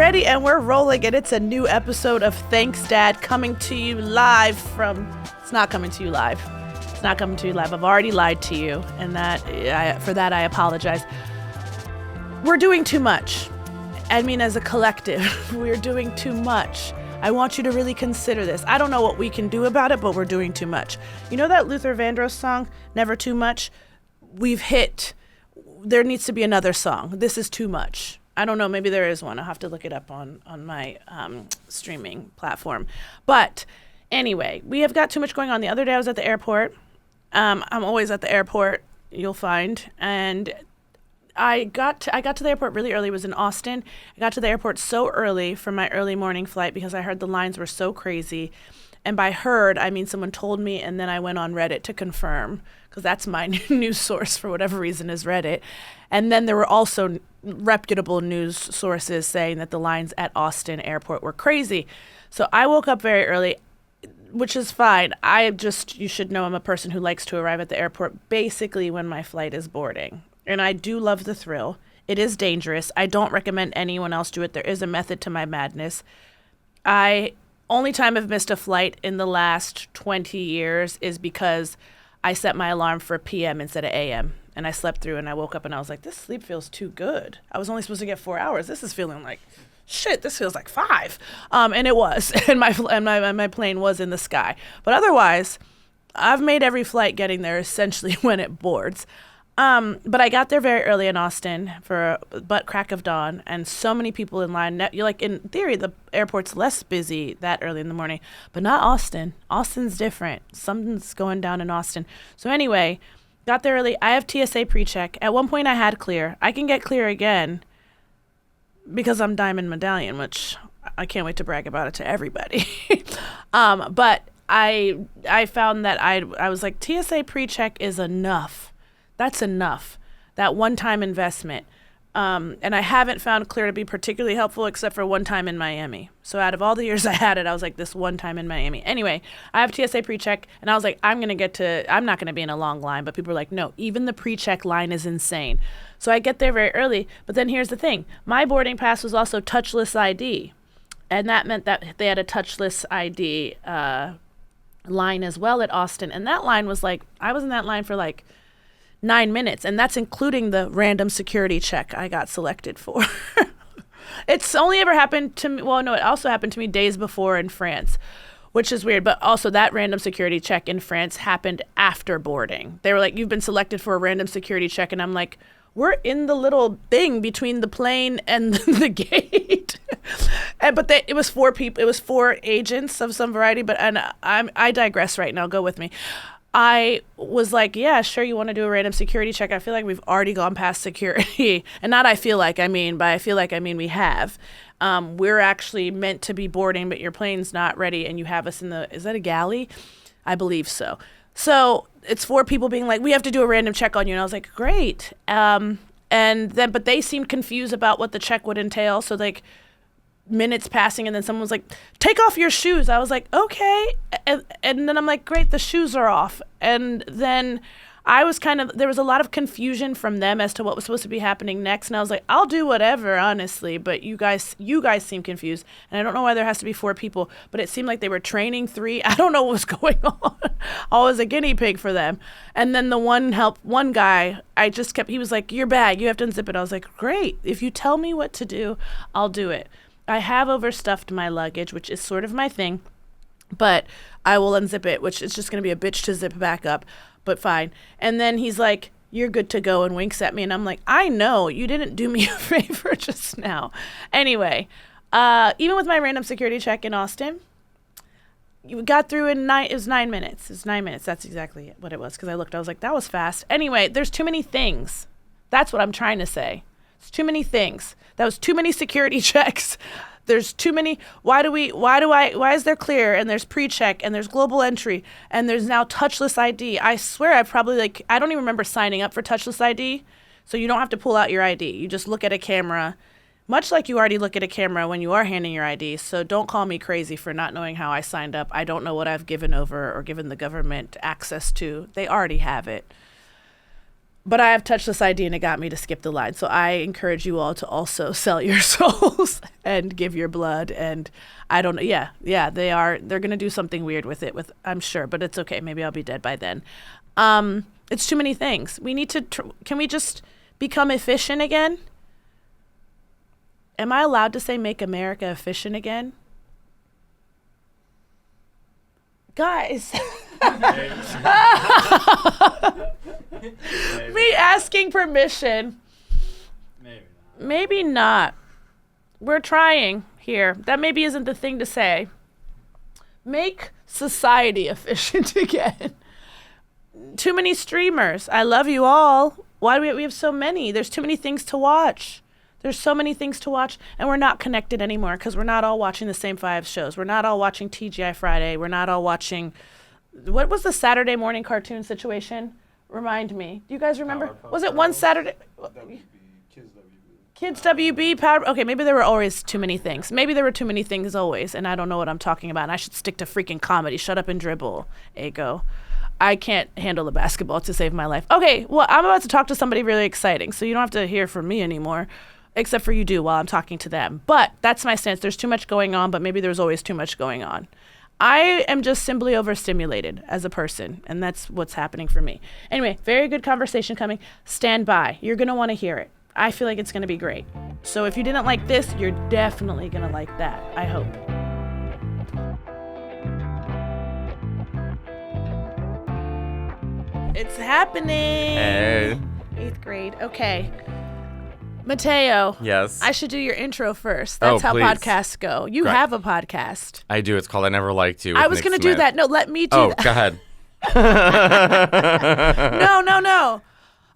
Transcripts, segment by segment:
ready and we're rolling, and it's a new episode of Thanks Dad coming to you live from... It's not coming to you live. It's not coming to you live. I've already lied to you, and for that I apologize. We're doing too much. I mean, as a collective, we're doing too much. I want you to really consider this. I don't know what we can do about it, but we're doing too much. You know that Luther Vandross song, Never Too Much? We've hit... There needs to be another song. This is too much. I don't know. Maybe there is one. I'll have to look it up on my streaming platform. But anyway, we have got too much going on. The other day I was at the airport. I'm always at the airport, you'll find. And I got to the airport really early. It was in Austin. I got to the airport so early for my early morning flight because I heard the lines were so crazy. And by heard, I mean someone told me, and then I went on Reddit to confirm, because that's my news source for whatever reason is Reddit. And then there were also reputable news sources saying that the lines at Austin airport were crazy. So I woke up very early, which is fine. You should know I'm a person who likes to arrive at the airport basically when my flight is boarding. And I do love the thrill. It is dangerous. I don't recommend anyone else do it. There is a method to my madness. Only time I've missed a flight in the last 20 years is because I set my alarm for PM instead of AM. And I slept through and I woke up and I was like, this sleep feels too good. I was only supposed to get 4 hours. This is feeling like, shit, this feels like 5. And it was. And my plane was in the sky. But otherwise, I've made every flight getting there essentially when it boards. But I got there very early in Austin for butt crack of dawn, and so many people in line. You're like, in theory, the airport's less busy that early in the morning, but not Austin. Austin's different. Something's going down in Austin. So anyway, got there early. I have TSA pre-check. At one point I had clear. I can get clear again because I'm Diamond Medallion, which I can't wait to brag about it to everybody. But I found that I was like, TSA pre-check is enough. That's enough. That one-time investment. And I haven't found clear to be particularly helpful except for one time in Miami. So out of all the years I had it, I was like, this one time in Miami. Anyway, I have TSA pre-check, and I was like, I'm not going to be in a long line. But people were like, no, even the pre-check line is insane. So I get there very early. But then here's the thing. My boarding pass was also touchless ID. And that meant that they had a touchless ID line as well at Austin. And that line was like, I was in that line for like 9 minutes, and that's including the random security check I got selected for. It's only ever happened to me. Well, no, it also happened to me days before in France, which is weird. But also that random security check in France happened after boarding. They were like, you've been selected for a random security check. And I'm like, we're in the little thing between the plane and the gate. It was 4 people. It was 4 agents of some variety. I digress right now. Go with me. I was like, yeah, sure, you want to do a random security check. I feel like we've already gone past security. And not I feel like I mean, but I feel like I mean we have. We're actually meant to be boarding, but your plane's not ready, and you have us in is that a galley? I believe so. So it's 4 people being like, we have to do a random check on you. And I was like, great. But they seemed confused about what the check would entail. So like, minutes passing, and then someone was like, take off your shoes. I was like, okay. And then I'm like, great, the shoes are off. And then there was a lot of confusion from them as to what was supposed to be happening next. And I was like, I'll do whatever, honestly. But you guys seem confused. And I don't know why there has to be 4 people, but it seemed like they were training 3. I don't know what was going on. I was a guinea pig for them. And then the one guy, he was like, your bag, you have to unzip it. I was like, great. If you tell me what to do, I'll do it. I have overstuffed my luggage, which is sort of my thing, but I will unzip it, which is just going to be a bitch to zip back up, but fine. And then he's like, you're good to go, and winks at me, and I'm like, I know, you didn't do me a favor just now. Anyway, even with my random security check in Austin, you got through in it was 9 minutes. It was 9 minutes. That's exactly what it was, because I looked, I was like, that was fast. Anyway, there's too many things. That's what I'm trying to say. It's too many things. That was too many security checks. There's too many. Why is there clear, and there's pre-check, and there's global entry, and there's now touchless ID? I swear I don't even remember signing up for touchless ID. So you don't have to pull out your ID. You just look at a camera, much like you already look at a camera when you are handing your ID. So don't call me crazy for not knowing how I signed up. I don't know what I've given over or given the government access to. They already have it. But I have touched this idea and it got me to skip the line. So I encourage you all to also sell your souls and give your blood. And I don't know. Yeah, they're going to do something weird with it, I'm sure, but it's okay. Maybe I'll be dead by then. It's too many things. We need to, can we just become efficient again? Am I allowed to say make America efficient again? Guys. Me asking permission. Maybe not. We're trying here. That maybe isn't the thing to say. Make society efficient again. Too many streamers. I love you all. Why do we have so many? There's too many things to watch. There's so many things to watch, and we're not connected anymore because we're not all watching the same 5 shows. We're not all watching TGI Friday. We're not all watching, what was the Saturday morning cartoon situation? Remind me. Do you guys remember? Was it one Saturday? Kids WB, Power. Okay, maybe there were always too many things. Maybe there were too many things always, and I don't know what I'm talking about. And I should stick to freaking comedy. Shut up and dribble, Ego. I can't handle the basketball to save my life. Okay, well, I'm about to talk to somebody really exciting, so you don't have to hear from me anymore. Except for you do while I'm talking to them. But that's my stance. There's too much going on, but maybe there's always too much going on. I am just simply overstimulated as a person, and that's what's happening for me. Anyway, very good conversation coming. Stand by. You're going to want to hear it. I feel like it's going to be great. So if you didn't like this, you're definitely going to like that. I hope. It's happening. Hey. 8th grade. Okay. Matteo. Yes. I should do your intro first. That's how please. Podcasts go. You have a podcast. I do. It's called I Never Liked You. I was going to do that. No, let me do that. Oh, go ahead. No.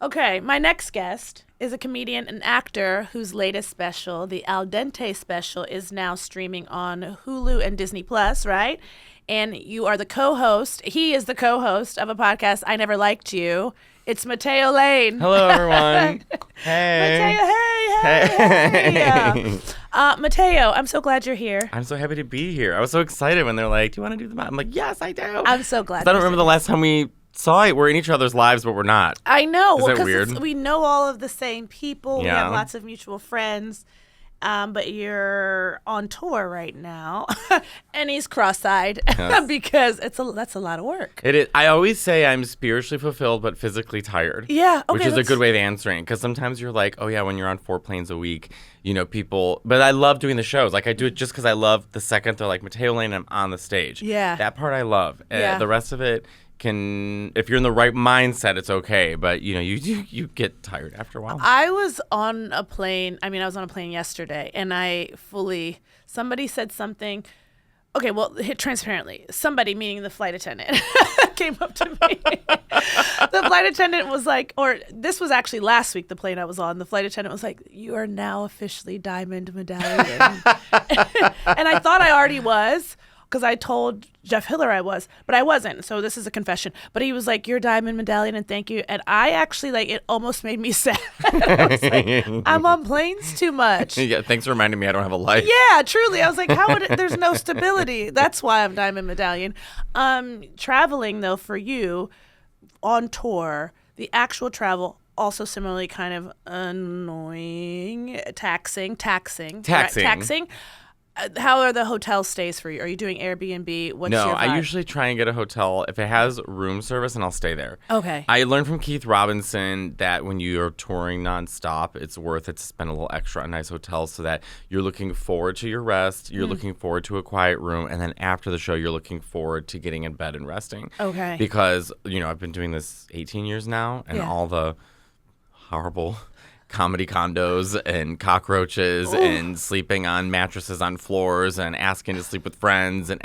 Okay, my next guest is a comedian and actor whose latest special, the Al Dente special, is now streaming on Hulu and Disney Plus, right? And you are the co-host. He is the co-host of a podcast, I Never Liked You. It's Matteo Lane. Hello, everyone. Hey. Matteo, hey. Matteo, I'm so glad you're here. I'm so happy to be here. I was so excited when they're like, do you want to do the I'm like, yes, I do. I'm so glad. I don't remember the last time we saw it. We're in each other's lives, but we're not. I know. Is that weird? We know all of the same people. Yeah. We have lots of mutual friends. But you're on tour right now, and he's cross-eyed because that's a lot of work. It is. I always say I'm spiritually fulfilled but physically tired. Yeah, okay, which is a good way of answering, because sometimes you're like, oh yeah, when you're on 4 planes a week, people. But I love doing the shows. Like I do it just because I love the second they're like Matteo Lane, I'm on the stage. Yeah, that part I love. Yeah. The rest of it can, if you're in the right mindset, it's okay. But you get tired after a while. I was on a plane. I was on a plane yesterday, and somebody said something. Okay, well, transparently, somebody, meaning the flight attendant, came up to me. The flight attendant was like, or this was actually last week, the plane I was on. The flight attendant was like, you are now officially Diamond Medallion. And I thought I already was, because I told Jeff Hiller I was, but I wasn't. So this is a confession. But he was like, you're Diamond Medallion and thank you. And I actually, it almost made me sad. I was like, I'm on planes too much. Yeah, thanks for reminding me I don't have a life. Yeah, truly. I was like, there's no stability. That's why I'm Diamond Medallion. Traveling, though, for you on tour, the actual travel, also similarly kind of annoying, taxing. Right? Taxing. How are the hotel stays for you? Are you doing Airbnb? What's your vibe? I usually try and get a hotel. If it has room service, and I'll stay there. Okay. I learned from Keith Robinson that when you're touring nonstop, it's worth it to spend a little extra on nice hotels so that you're looking forward to your rest, you're looking forward to a quiet room, and then after the show, you're looking forward to getting in bed and resting. Okay. Because, I've been doing this 18 years now, and all the horrible comedy condos and cockroaches and sleeping on mattresses on floors and asking to sleep with friends and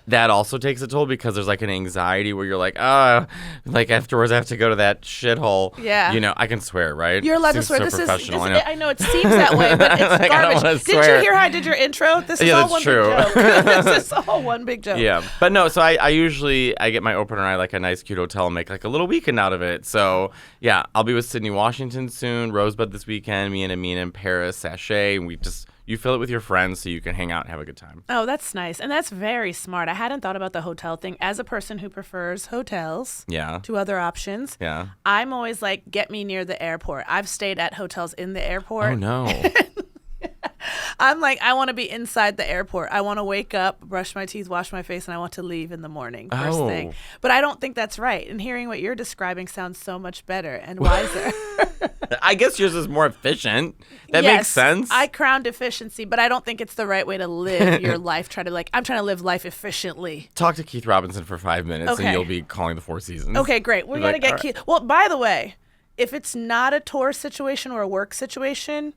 that also takes a toll, because there's an anxiety where you're like afterwards I have to go to that shithole. Yeah. I can swear, right? You're allowed to swear. So professional. I know it seems that way, but it's garbage. Did you hear how I did your intro? This is all one big joke. This is all one big joke. Yeah. But no, so I usually get my opener, I like a nice cute hotel and make a little weekend out of it. So yeah, I'll be with Sydney Washington soon, Rosebud this weekend, me and Amina in Paris, Sachet, and we just You fill it with your friends so you can hang out and have a good time. Oh, that's nice. And that's very smart. I hadn't thought about the hotel thing. As a person who prefers hotels to other options, I'm always like, get me near the airport. I've stayed at hotels in the airport. Oh, no. I'm like, I want to be inside the airport. I want to wake up, brush my teeth, wash my face, and I want to leave in the morning, first thing. But I don't think that's right. And hearing what you're describing sounds so much better and wiser. I guess yours is more efficient. That makes sense. I crowned efficiency, but I don't think it's the right way to live your life. I'm trying to live life efficiently. Talk to Keith Robinson for 5 minutes and you'll be calling the Four Seasons. Okay, great. We're going to get Keith. Well, by the way, if it's not a tour situation or a work situation,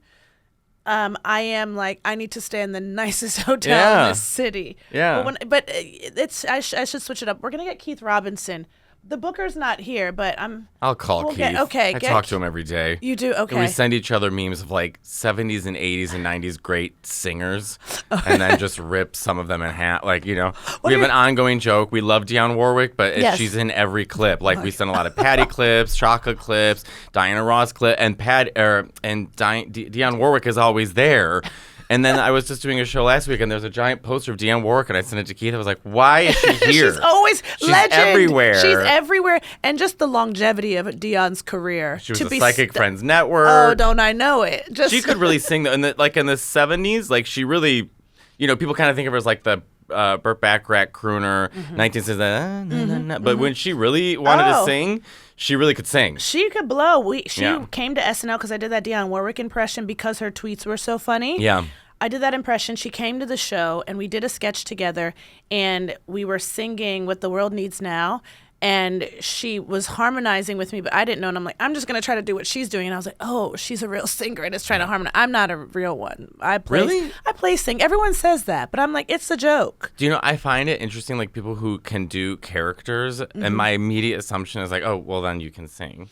I am like, I need to stay in the nicest hotel in this city. Yeah. But I should switch it up. We're going to get Keith Robinson. The booker's not here, but I'll call Keith. I talk to him every day. You do? Okay. And we send each other memes of like 70s and 80s and 90s great singers, and then just rip some of them in half. Like, we have an ongoing joke. We love Dionne Warwick, but she's in every clip. Like, we send a lot of Patty clips, Chaka clips, Diana Ross clip, and Dionne Warwick is always there. And then I was just doing a show last week, and there's a giant poster of Dionne Warwick, and I sent it to Keith. I was like, why is she here? She's always legend. Everywhere. She's everywhere. And just the longevity of Dionne's career. She was a Psychic Friends Network. Oh, don't I know it. She could really sing, though. In the 70s, like, she really, people kind of think of her as like the Burt Bacharach crooner, 1960s, but when she really wanted to sing, she really could sing. She could blow. She came to SNL because I did that Dionne Warwick impression because her tweets were so funny. Yeah. I did that impression. She came to the show, and we did a sketch together, and we were singing What the World Needs Now, and she was harmonizing with me, but I didn't know, and I'm like, I'm just going to try to do what she's doing, and I was like, oh, she's a real singer and is trying to harmonize. I'm not a real one. I play sing. Everyone says that, but I'm like, it's a joke. Do you know, I find it interesting, like, people who can do characters, and my immediate assumption is like, oh, well, then you can sing.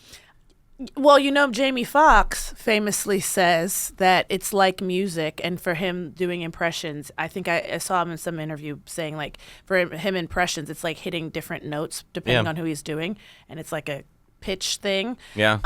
Well, Jamie Foxx famously says that it's like music, and for him doing impressions, I think I saw him in some interview saying, like, for him impressions, it's like hitting different notes depending on who he's doing, and it's like a pitch thing. Yeah.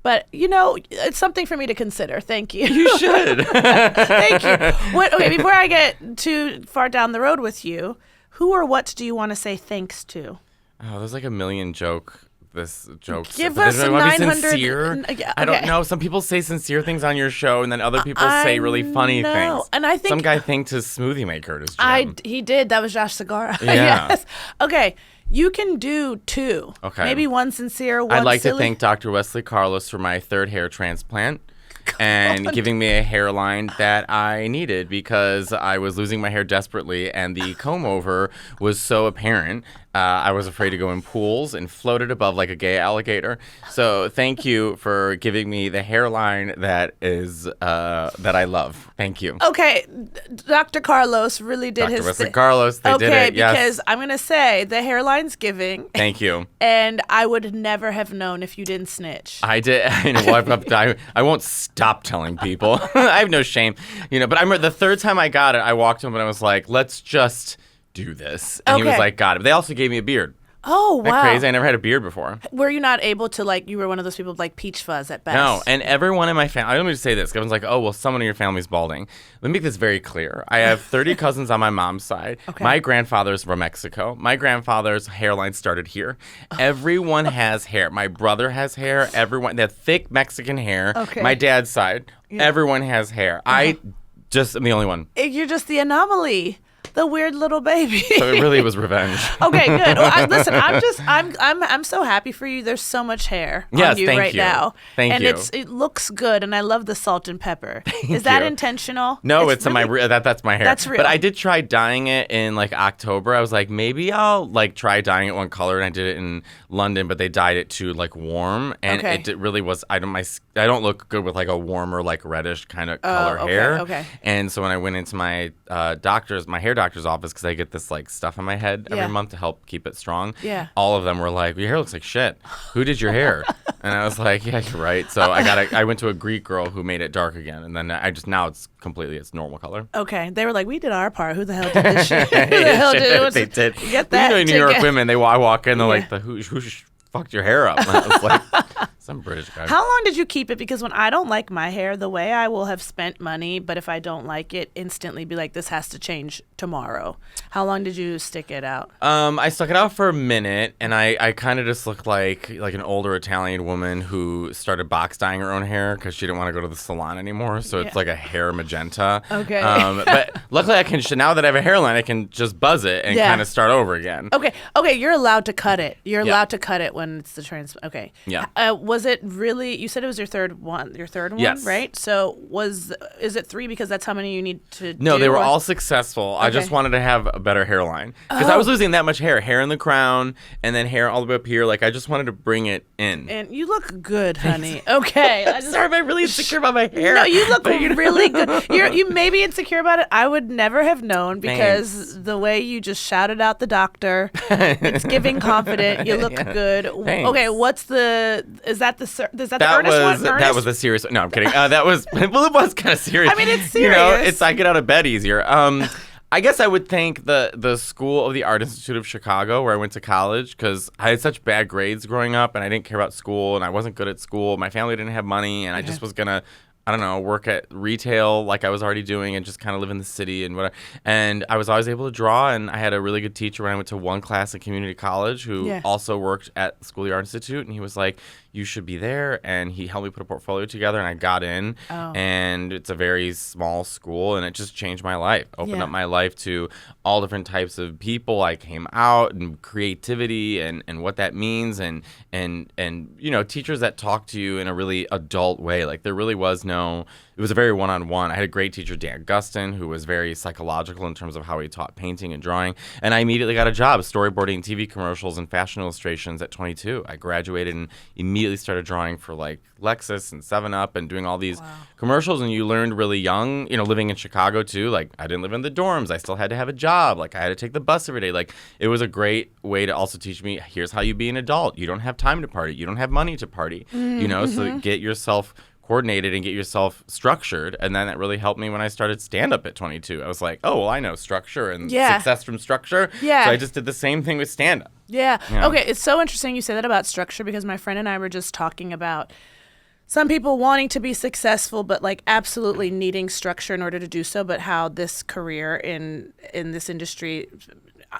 But it's something for me to consider. Thank you. You should. Thank you. Okay, before I get too far down the road with you, who or what do you want to say thanks to? Oh, there's like a million jokes. Give us 900. Sincere. I don't know. Some people say sincere things on your show, and then other people say really funny things. And I think some guy thanked his smoothie maker at his gym. He did. That was Josh Segarra. Yeah. Yes. Okay. You can do two. Okay. Maybe one sincere, one I'd like silly. to thank Dr. Wesley Carlos for my third hair transplant. And giving me a hairline that I needed because I was losing my hair desperately, and the comb over was so apparent. I was afraid to go in pools and floated above like a gay alligator. So thank you for giving me the hairline that is that I love. Thank you. Okay, Dr. Carlos really did Dr. Wesley Carlos, they did it. Yes. Because I'm going to say the hairline's giving. Thank you. And I would never have known if you didn't snitch. I did. I won't stop telling people. I have no shame. But I remember the third time I got it, I walked to him and I was like, let's just do this. And he was like, got it. They also gave me a beard. Oh, wow. Isn't that crazy? I never had a beard before. Were you not able to, you were one of those people with, peach fuzz at best? No, and everyone in my family, I don't mean to say this, everyone's like, oh, well, someone in your family's balding. Let me make this very clear. I have 30 cousins on my mom's side. Okay. My grandfather's from Mexico. My grandfather's hairline started here. Everyone has hair. My brother has hair. Everyone, they have thick Mexican hair. Okay. My dad's side, everyone has hair. I just am the only one. You're just the anomaly. The weird little baby. So it really was revenge. Okay, good. Well, listen, I'm so happy for you. There's so much hair on you right now. Thank you. And it looks good, and I love the salt and pepper. Is that intentional? No, it's really, that's my hair. That's real. But I did try dyeing it in October. I was like, maybe I'll try dyeing it one color, and I did it in London, but they dyed it too warm, and it really was. I don't look good with a warmer reddish kind of color hair. Okay. And so when I went into my my hair doctor's office, because I get this stuff on my head every month to help keep it strong. Yeah. All of them were like, your hair looks like shit. Who did your hair? And I was like, yeah, you're right. So I went to a Greek girl who made it dark again, and then now it's normal color. Okay. They were like, we did our part. Who the hell did this shit? Who the hell did it? They did. Get that. New York women, I walk in, they're like, who fucked your hair up? And I was like, Some British guy. How long did you keep it? Because when I don't like my hair, the way I will have spent money, but if I don't like it, instantly be like, this has to change tomorrow. How long did you stick it out? I stuck it out for a minute, and I kind of just looked like an older Italian woman who started box dyeing her own hair because she didn't want to go to the salon anymore. So it's like a hair magenta. Okay. But luckily, now that I have a hairline, I can just buzz it and kind of start over again. Okay. You're allowed to cut it. You're allowed to cut it when it's the transplant. Okay. Yeah. Was it really? You said it was your third one. Your third one, yes. Right? So is it 3 because that's how many you need to? No, they were all successful. Okay. I just wanted to have a better hairline because I was losing that much hair in the crown, and then hair all the way up here. Like I just wanted to bring it in. And you look good, honey. Okay. Sorry, am I really insecure about my hair? No, you look really good. You may be insecure about it. I would never have known because the way you just shouted out the doctor, it's giving confident. You look good. Thanks. Okay, is that the earnest one? That was a serious. No, I'm kidding. That was it was kind of serious. I mean, it's serious. I get out of bed easier. I guess I would thank the School of the Art Institute of Chicago where I went to college because I had such bad grades growing up and I didn't care about school and I wasn't good at school. My family didn't have money and I just was gonna, I don't know, work at retail like I was already doing and just kind of live in the city and whatever. And I was always able to draw, and I had a really good teacher when I went to one class at community college who also worked at the School of the Art Institute, and he was like, you should be there. And he helped me put a portfolio together, and I got in. And it's a very small school, and it just changed my life, opened up my life to all different types of people. I came out and creativity and what that means, and you know, teachers that talk to you in a really adult way. Like there really was it was a very one-on-one. I had a great teacher, Dan Gustin, who was very psychological in terms of how he taught painting and drawing. And I immediately got a job storyboarding TV commercials and fashion illustrations at 22. I graduated and immediately started drawing for like Lexus and 7-Up and doing all these commercials. And you learned really young, you know, living in Chicago too. Like I didn't live in the dorms. I still had to have a job. Like I had to take the bus every day. Like it was a great way to also teach me, here's how you be an adult. You don't have time to party. You don't have money to party, you know, so get yourself coordinated and get yourself structured. And then that really helped me when I started stand-up at 22. I was like, oh, well, I know structure and success from structure. Yeah. So I just did the same thing with stand-up. Yeah. Okay, it's so interesting you say that about structure because my friend and I were just talking about some people wanting to be successful but like absolutely needing structure in order to do so, but how this career in this industry,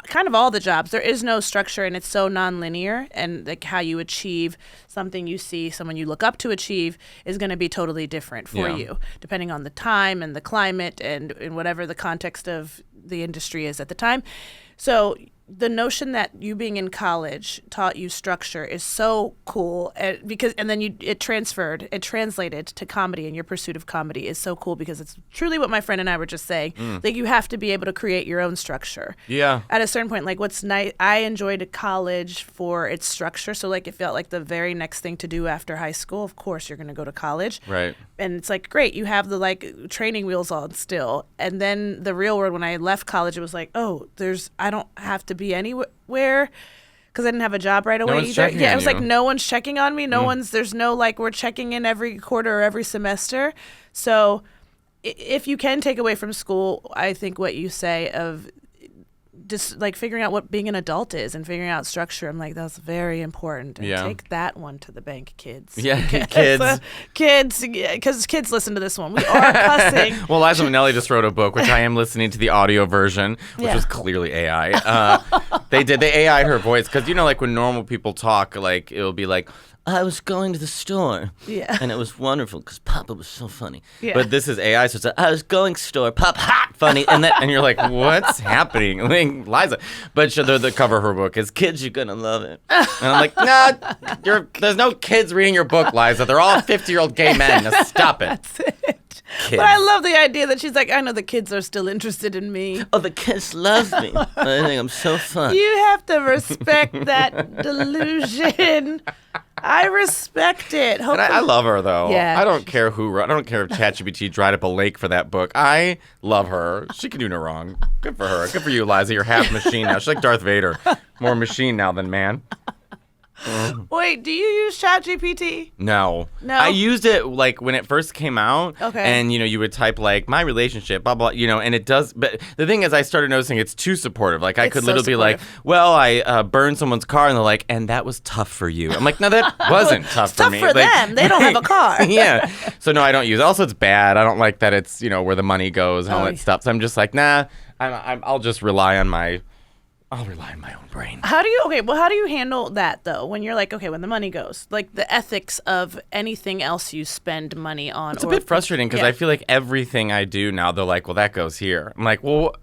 kind of all the jobs, there is no structure and it's so nonlinear, and like how you achieve something you see someone you look up to achieve is going to be totally different for you depending on the time and the climate and whatever the context of the industry is at the time. So the notion that you being in college taught you structure is so cool because then it translated to comedy, and your pursuit of comedy is so cool because it's truly what my friend and I were just saying. Like you have to be able to create your own structure. Yeah. At a certain point, like what's nice, I enjoyed college for its structure. So like it felt like the very next thing to do after high school. Of course, you're going to go to college. Right. And it's like, great, you have the like training wheels on still. And then the real world, when I left college, it was like, oh, I don't have to be anywhere because I didn't have a job right away either. Yeah, it was like no one's checking on me. There's no like we're checking in every quarter or every semester. So if you can take away from school, I think what you say of just like figuring out what being an adult is and figuring out structure, I'm like, that's very important. And take that one to the bank, kids. Yeah, kids, because kids listen to this one. We are cussing. Well, Liza Minnelli just wrote a book, which I am listening to the audio version, which was clearly AI. They AI'd her voice because, you know, like when normal people talk, like it'll be like, I was going to the store, and it was wonderful because Papa was so funny. Yeah. But this is AI, so it's like, I was going store, Pop, hot, funny, and you're like, what's happening? Like, Liza. But the cover of her book is, kids, you're going to love it. And I'm like, nah, there's no kids reading your book, Liza. They're all 50-year-old gay men. Now stop it. That's it. Kids. But I love the idea that she's like, I know the kids are still interested in me. Oh, the kids love me. I think I'm so fun. You have to respect that delusion. I respect it. And I love her, though. Yeah. I don't care if ChatGPT dried up a lake for that book. I love her. She can do no wrong. Good for her. Good for you, Liza. You're half machine now. She's like Darth Vader. More machine now than man. Wait, do you use ChatGPT? No. No? I used it like when it first came out. Okay. And, you would type like my relationship, blah, blah, and it does. But the thing is, I started noticing it's too supportive. Like I could literally be like, well, I burned someone's car. And they're like, and that was tough for you. I'm like, no, that wasn't tough for me. Tough for them. They don't have a car. Yeah. So no, I don't use it. Also, it's bad. I don't like that it's, where the money goes and all that stuff. So I'm just like, nah, I'll just rely on my own brain. How do you handle that though? When you're like, okay, when the money goes, like the ethics of anything else you spend money on. It's a bit frustrating because I feel like everything I do now, they're like, well, that goes here. I'm like, well,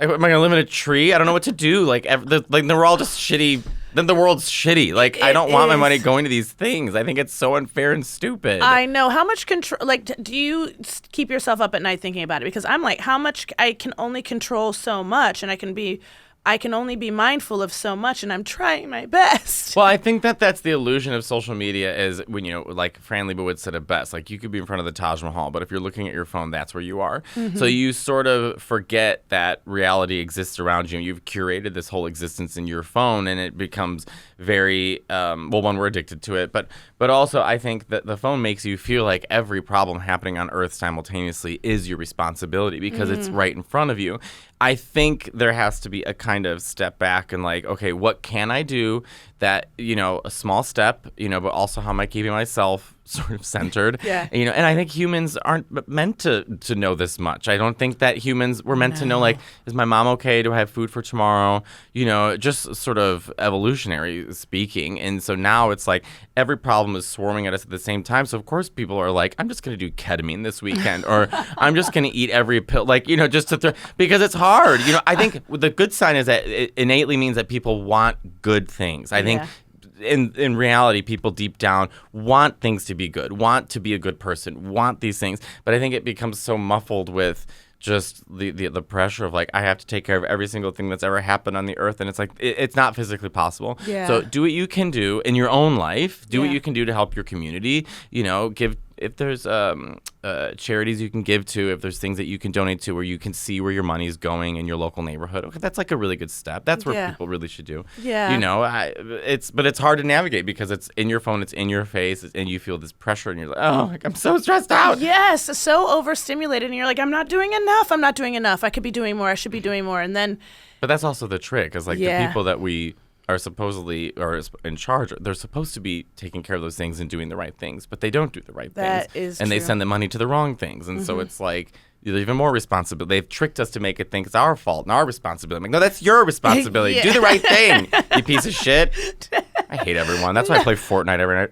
am I gonna live in a tree? I don't know what to do. Like we're all just shitty. Then the world's shitty. Like I don't want my money going to these things. I think it's so unfair and stupid. I know. How much control? Like, do you keep yourself up at night thinking about it? Because I'm like, how much I can only control so much, and I can only be mindful of so much, and I'm trying my best. Well, I think that's the illusion of social media is when, like Fran Lebowitz said it best, like you could be in front of the Taj Mahal, but if you're looking at your phone, that's where you are. Mm-hmm. So you sort of forget that reality exists around you, and you've curated this whole existence in your phone, and it becomes very, one, we're addicted to it, but also I think that the phone makes you feel like every problem happening on Earth simultaneously is your responsibility because it's right in front of you. I think there has to be a kind of step back and like, okay, what can I do that, a small step, but also how am I keeping myself sort of centered? Yeah. And I think humans aren't meant to know this much. I don't think that humans were meant to know, like, is my mom okay? Do I have food for tomorrow? Just sort of evolutionary speaking. And so now it's like every problem is swarming at us at the same time. So, of course, people are like, I'm just going to do ketamine this weekend or I'm just going to eat every pill, like, just to because it's hard. I think the good sign is that it innately means that people want good things. I think in reality, people deep down want things to be good, want to be a good person, want these things. But I think it becomes so muffled with just the pressure of like, I have to take care of every single thing that's ever happened on the earth. And it's like, it's not physically possible. Yeah. So do what you can do in your own life. Do what you can do to help your community. Give, if there's charities you can give to, if there's things that you can donate to where you can see where your money's going in your local neighborhood. Okay, that's like a really good step. That's where people really should do. Yeah. But it's hard to navigate because it's in your phone, it's in your face, and you feel this pressure and you're like, oh, like I'm so stressed out. Yes, so overstimulated and you're like, I'm not doing enough. I could be doing more. I should be doing more. And then. But that's also the trick is like the people that we are supposedly or in charge, they're supposed to be taking care of those things and doing the right things, but they don't do the right that things. Is and true. they send the money to the wrong things. And so it's like there's even more responsibility. They've tricked us to make it think it's our fault and our responsibility. I'm like, no, that's your responsibility. Do the right thing, you piece of shit. I hate everyone. That's why I play Fortnite every night.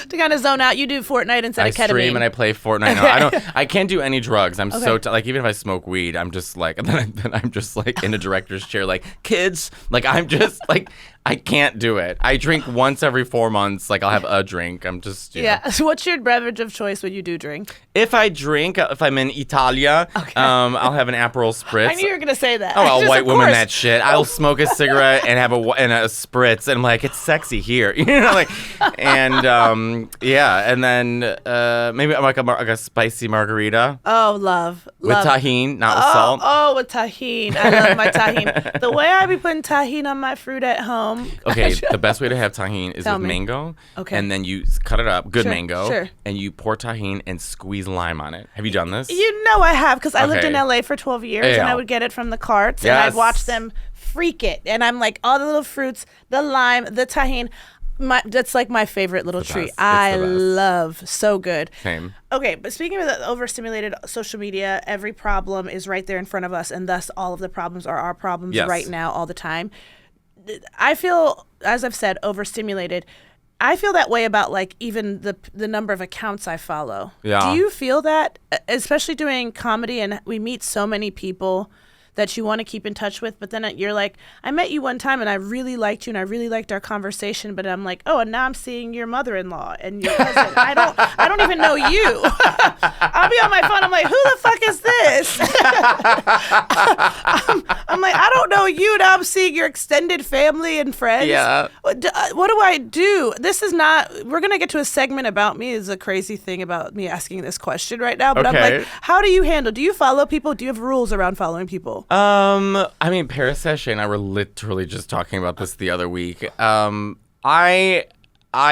To kind of zone out, you do Fortnite instead of ketamine. I stream and I play Fortnite. No, I can't do any drugs. I'm so like even if I smoke weed, I'm just like then I'm just like in a director's chair, like kids. Like I'm just like I can't do it. I drink once every 4 months. Like I'll have a drink. I'm just So what's your beverage of choice when you do drink? If I drink, if I'm in Italia, I'll have an Aperol Spritz. I knew you were gonna say that. Oh, I'll white woman that shit. I'll smoke a cigarette and have a Spritz, and I'm like, it's sexy here, and and then maybe like a spicy margarita. Oh, love with tahini, not with salt. Oh, with tahini. I love my tahini. The way I be putting tahini on my fruit at home. Okay, the best way to have tahini is with mango. Okay. And then you cut it up, mango, and you pour tahini and squeeze lime on it. Have you done this? You know I have, because I lived in LA for 12 years, and I would get it from the carts, and I'd watch them freak it. And I'm like, all the little fruits, the lime, the tahini. That's like my favorite little treat. I love. So good. Same. Okay, but speaking of the overstimulated social media, every problem is right there in front of us, and thus all of the problems are our problems right now all the time. I feel, as I've said, overstimulated. I feel that way about like even the number of accounts I follow. Yeah. Do you feel that, especially doing comedy, and we meet so many people that you want to keep in touch with, but then you're like, I met you one time and I really liked you and I really liked our conversation, but I'm like, oh, and now I'm seeing your mother-in-law and your cousin. I don't even know you. I'll be on my phone. I'm like, who the fuck is this? I'm like, I don't know you. Now I'm seeing your extended family and friends. Yeah. What do I do? This is not, we're going to get to a segment about me. Is a crazy thing about me asking this question right now, but I'm like, how do you handle, do you follow people? Do you have rules around following people? follow? I mean, Paris Sachet and I were literally just talking about this the other week. I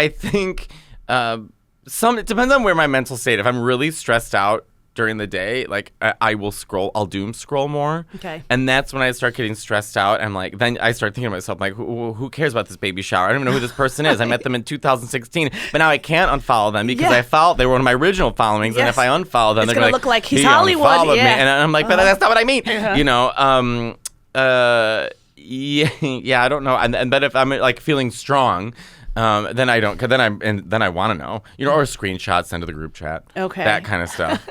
think it depends on where my mental state. If I'm really stressed out during the day, like I will scroll. I'll doom scroll more. Okay. And that's when I start getting stressed out. I'm like, then I start thinking to myself, like, who cares about this baby shower? I don't even know who this person is. I met them in 2016, but now I can't unfollow them because they were one of my original followings. Yes. And if I unfollow them, it's they're gonna look like he's Hollywood. Me. And I'm like, but that's not what I mean. You know. I don't know. And but if I'm like feeling strong. Then I don't, cause then I want to know, or screenshots send to the group chat. Okay. That kind of stuff.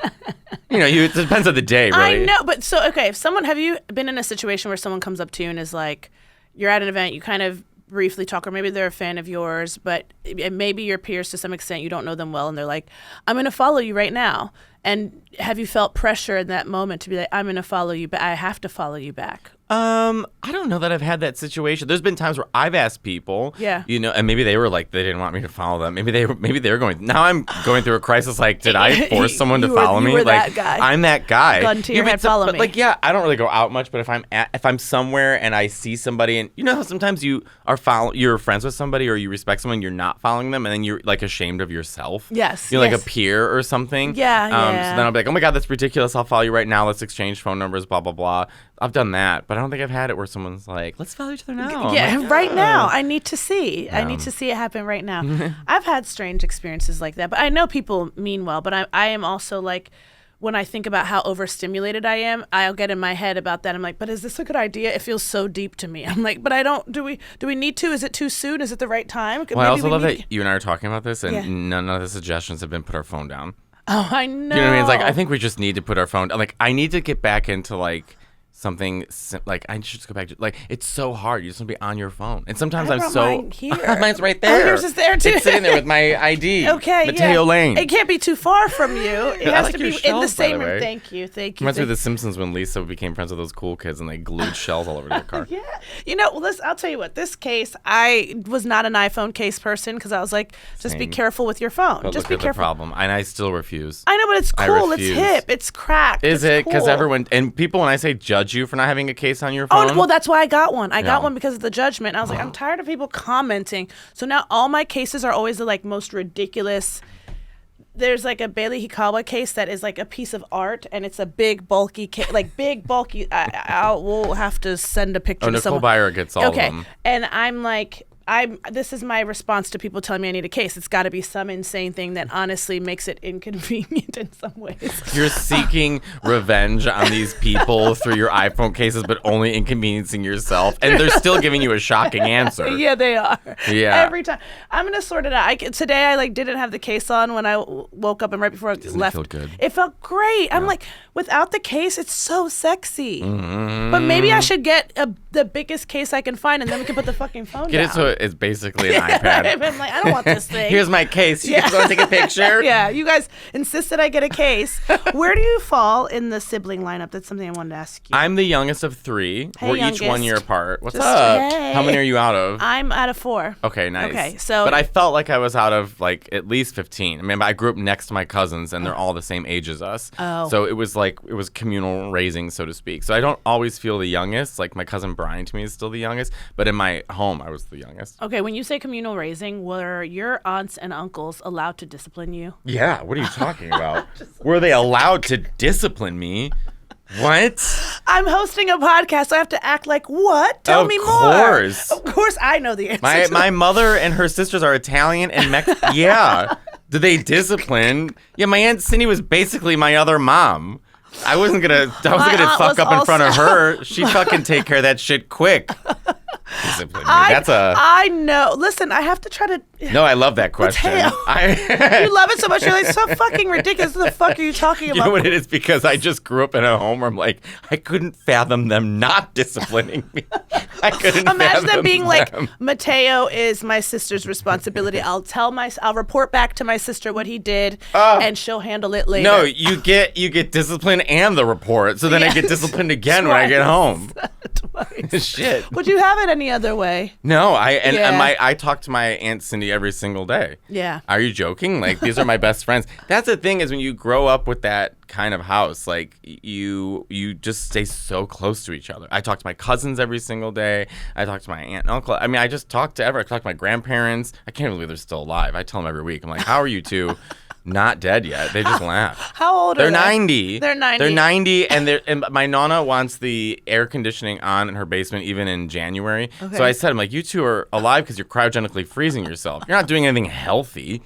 It depends on the day, really. I know, but so, okay, have you been in a situation where someone comes up to you and is like, you're at an event, you kind of briefly talk, or maybe they're a fan of yours, but maybe your peers to some extent, you don't know them well, and they're like, I'm going to follow you right now. And have you felt pressure in that moment to be like, I'm going to follow you, but I have to follow you back? I don't know that I've had that situation. There's been times where I've asked people, and maybe they were like, they didn't want me to follow them. Maybe they were going. Now I'm going through a crisis. Like, did I force someone to follow me? You were like, that guy. I'm that guy. Gun to your head, follow me. Like, I don't really go out much. But if I'm somewhere and I see somebody, and how sometimes you're friends with somebody or you respect someone, you're not following them, and then you're like ashamed of yourself. Yes. You're like a peer or something. Yeah. So then I'll be like, oh my God, that's ridiculous. I'll follow you right now. Let's exchange phone numbers. Blah blah blah. I've done that, but I don't think I've had it where someone's like, let's follow each other now. Yeah, like, right now. I need to see. I need to see it happen right now. I've had strange experiences like that, but I know people mean well, but I am also like, when I think about how overstimulated I am, I'll get in my head about that. I'm like, but is this a good idea? It feels so deep to me. I'm like, but I don't, do we need to? Is it too soon? Is it the right time? Well, I also love that you and I are talking about this and none of the suggestions have been put our phone down. Oh, I know. You know what I mean? It's like, I think we just need to put our phone down. Like, I need to get back into like, something like I should just go back to like it's so hard. You just want to be on your phone, and sometimes I'm so mine here. Mine's right there. Oh, yours is there too. It's sitting there with my ID. Okay, Matteo Lane. It can't be too far from you. It has like to be shells, in the same room. Thank you. Reminds me of The Simpsons when Lisa became friends with those cool kids and they glued shells all over their car. I'll tell you what. This case, I was not an iPhone case person because I was like, just be careful with your phone. But just look be at careful. the problem, and I still refuse. I know, but it's cool. It's hip. It's cracked. Is it? Because cool. everyone and people, when I say judge you for not having a case on your phone. Oh, well, that's why I got one. I got one because of the judgment. I was like, I'm tired of people commenting. So now all my cases are always the like most ridiculous. There's like a Bailey Hikawa case that is like a piece of art, and it's a big bulky case, like big bulky. We'll have to send a picture. to Nicole someone. Byer gets all of them. And I'm like. This is my response to people telling me I need a case. It's got to be some insane thing that honestly makes it inconvenient in some ways. You're seeking revenge on these people through your iPhone cases, but only inconveniencing yourself. And they're still giving you a shocking answer. Yeah, they are. Yeah. Every time. I'm going to sort it out. Today I didn't have the case on when I woke up and right before I left. It feel good? It felt great. Yeah. I'm like, without the case, it's so sexy. Mm-hmm. But maybe I should get the biggest case I can find, and then we can put the fucking phone down. Get it so it's basically an iPad. I'm like, I don't want this thing. Here's my case. You guys want to take a picture? Yeah, you guys insisted I get a case. Where do you fall in the sibling lineup? That's something I wanted to ask you. I'm the youngest of three. Hey, We're youngest. each 1 year apart. What's up? Hey. How many are you out of? I'm out of 4. Okay, nice. Okay, so but I felt like I was out of like at least 15. I mean, I grew up next to my cousins, and they're all the same age as us. Oh. So it was communal raising, so to speak. So I don't always feel the youngest. Like my cousin Brian to me is still the youngest, but in my home I was the youngest. Okay, when you say communal raising, were your aunts and uncles allowed to discipline you? Yeah, what are you talking about? Were they allowed to discipline me? What? I'm hosting a podcast, so I have to act like what? Tell me more. Of course, I know the answer. My mother and her sisters are Italian and Mexican. Yeah. Did they discipline? Yeah, my Aunt Cindy was basically my other mom. I wasn't gonna fuck up in front of her. She fucking take care of that shit quick. Discipline me. I know. Listen, I have to try to. No, I love that question. You love it so much. You're like, so fucking ridiculous. What the fuck are you talking about? You know what it is? Because I just grew up in a home where I'm like, I couldn't fathom them not disciplining me. I couldn't imagine them being them. Like, Matteo is my sister's responsibility. I'll report back to my sister what he did, and she'll handle it later. No, you get discipline and the report, so then I get disciplined again when I get home. Otherwise. Shit. Would you have it any other way? No, I talk to my Aunt Cindy every single day. Yeah. Are you joking? Like, these are my best friends. That's the thing, is when you grow up with that kind of house, like, you just stay so close to each other. I talk to my cousins every single day. I talk to my aunt and uncle. I mean, I just talk to everyone. I talk to my grandparents. I can't believe they're still alive. I tell them every week. I'm like, how are you two not dead yet? They just laugh. How old are they? They're 90. They're 90. They're 90, and my nonna wants the air conditioning on in her basement even in January. Okay. So I said, I'm like, you two are alive because you're cryogenically freezing yourself. You're not doing anything healthy.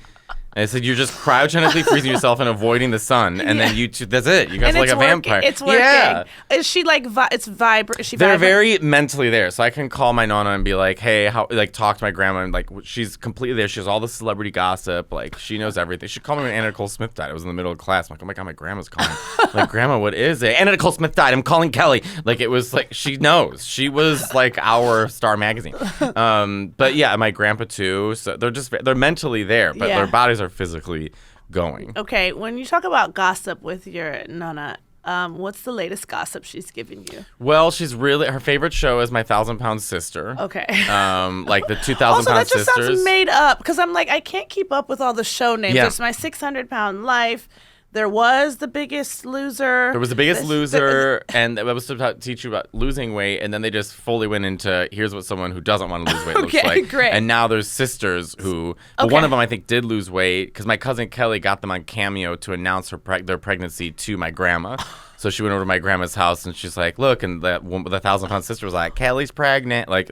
And I said, you're just cryogenically freezing yourself and avoiding the sun. And then you two, that's it. You guys are like a vampire. It's working. Yeah. Is she like, it's vibrant? Is she They're vibrant? very mentally there. So I can call my nonna and be like, hey, how, like, talk to my grandma. And like, she's completely there. She has all the celebrity gossip. Like, she knows everything. She called me when Anna Nicole Smith died. I was in the middle of class. I'm like, oh my God, my grandma's calling. Like, Grandma, what is it? Anna Nicole Smith died. I'm calling Kelly. Like, it was like, she knows. She was like our Star magazine. But yeah, my grandpa too. So they're mentally there, but their bodies are physically going. Okay, when you talk about gossip with your nonna, what's the latest gossip she's giving you? Well, her favorite show is My 1,000-Pound Sister. Okay. Like the 2,000-Pound Sisters. Also, that just sounds made up, because I'm like, I can't keep up with all the show names. Yeah. There's My 600-Pound Life. There was The Biggest Loser. There was The Biggest Loser, and that was to teach you about losing weight, and then they just fully went into, here's what someone who doesn't want to lose weight looks like. Great. And now there's sisters who, but one of them I think did lose weight, because my cousin Kelly got them on Cameo to announce their pregnancy to my grandma. So she went over to my grandma's house, and she's like, look, and the 1,000-pound sister was like, Kelly's pregnant. Like,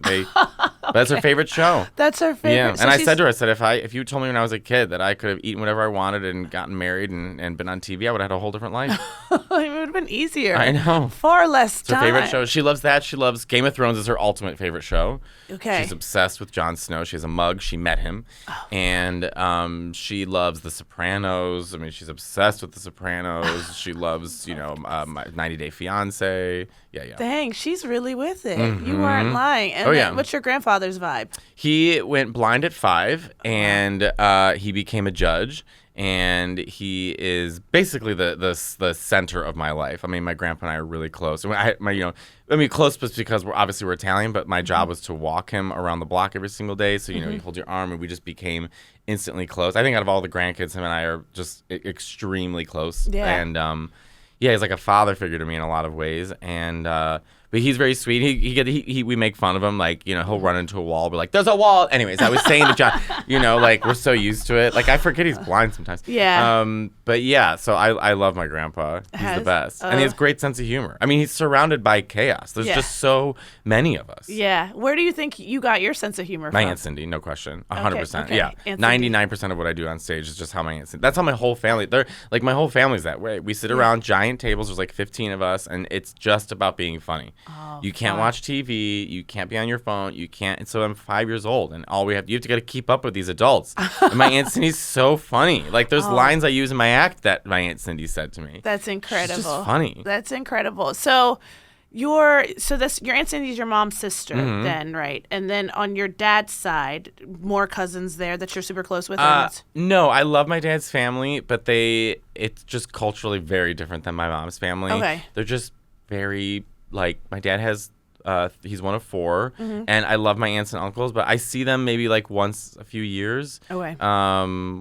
that's her favorate show. That's her favorite. Yeah, so and I said to her, I said, if you told me when I was a kid that I could have eaten whatever I wanted and gotten married and been on TV, I would have had a whole different life. It would have been easier. I know. Far less It's her time. favorite show. She loves that. She loves Game of Thrones is her ultimate favorite show. Okay. She's obsessed with Jon Snow. She has a mug. She met him. Oh. And she loves The Sopranos. I mean, she's obsessed with The Sopranos. She loves, my 90 Day Fiance. Yeah. Dang, she's really with it. You weren't lying. And then, what's your grandfather's vibe? He went blind at 5, and he became a judge. And he is basically the center of my life. I mean, my grandpa and I are really close. Close just because we're Italian, but my job was to walk him around the block every single day. So, you hold your arm, and we just became instantly close. I think out of all the grandkids, him and I are just extremely close. Yeah. And he's like a father figure to me in a lot of ways. And but he's very sweet. We make fun of him, like, he'll run into a wall, be like, there's a wall. Anyways, I was saying to John, like, we're so used to it. Like, I forget he's blind sometimes. Yeah. But yeah, so I love my grandpa. He's the best. And he has great sense of humor. I mean, he's surrounded by chaos. There's just so many of us. Yeah. Where do you think you got your sense of humor from? My Aunt Cindy, no question. 100%. Okay. Yeah. 99% of what I do on stage is just how my Aunt Cindy. That's how my whole family, my whole family's that way. We sit around giant tables. There's like 15 of us, and it's just about being funny. Oh, you can't watch TV. You can't be on your phone. You can't. And so I'm 5 years old, and you have to keep up with these adults. And my Aunt Cindy's so funny. Like, there's lines I use in my act that my Aunt Cindy said to me. That's incredible. It's just funny. That's incredible. So your Aunt Cindy's your mom's sister, then, right? And then on your dad's side, more cousins there that you're super close with? No, I love my dad's family, but it's just culturally very different than my mom's family. Okay. They're just very, like, my dad has he's one of 4, and I love my aunts and uncles, but I see them maybe like once a few years. Okay.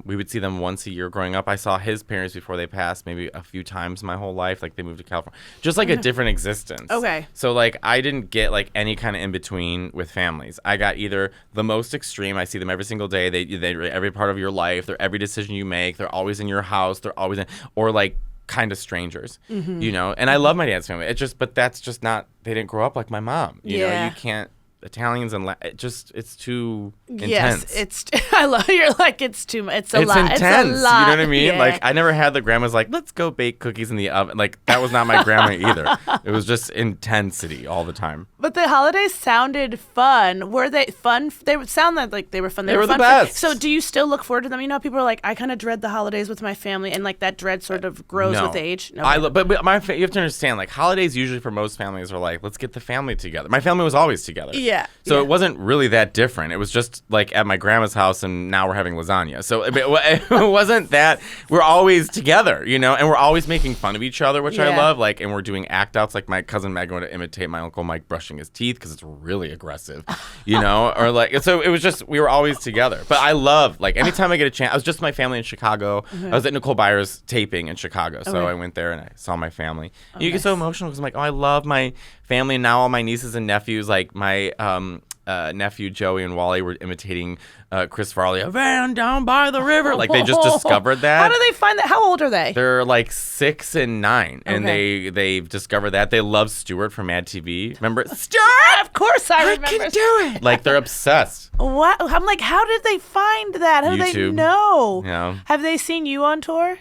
We would see them once a year growing up. I saw his parents before they passed maybe a few times my whole life. Like, they moved to California. Just like a different existence. Okay. So, like, I didn't get like any kind of in between with families. I got either the most extreme. I see them every single day. They're every part of your life. They're every decision you make. They're always in your house. They're always in, or like kind of strangers, and I love my dad's family. But that's just not, they didn't grow up like my mom. You know, you can't, Italians and it's too intense. Yes, I love, you're like, it's too much. It's a lot. Intense. It's a lot. You know what I mean? Yeah. Like, I never had the grandma's like, let's go bake cookies in the oven. Like, that was not my grandma either. It was just intensity all the time. But the holidays sounded fun. Were they fun? They would sound like they were fun. They were fun the best. So do you still look forward to them? People are like, I kind of dread the holidays with my family, and like that dread sort of grows with age. No. But you have to understand, like, holidays usually for most families are like, let's get the family together. My family was always together. Yeah. Yeah. So it wasn't really that different. It was just like at my grandma's house, and now we're having lasagna. So it wasn't that. We're always together, you know, and we're always making fun of each other, which I love. Like, and we're doing act outs. Like my cousin Meg going to imitate my uncle Mike brushing his teeth because it's really aggressive, you know, or like. So it was just we were always together. But I love like anytime I get a chance. I was just with my family in Chicago. I was at Nicole Byer's taping in Chicago, so I went there and I saw my family. You get so emotional because I'm like, oh, I love my family, and now all my nieces and nephews, like my nephew Joey and Wally were imitating Chris Farley, a van down by the river. Like they just discovered that. How do they find that? How old are they? They're like 6 and 9, and they've discovered that. They love Stuart from Mad TV. Remember Stuart? Of course I remember. I can do it. Like they're obsessed. What? I'm like, how did they find that? How do they YouTube. know? Yeah. Have they seen you on tour?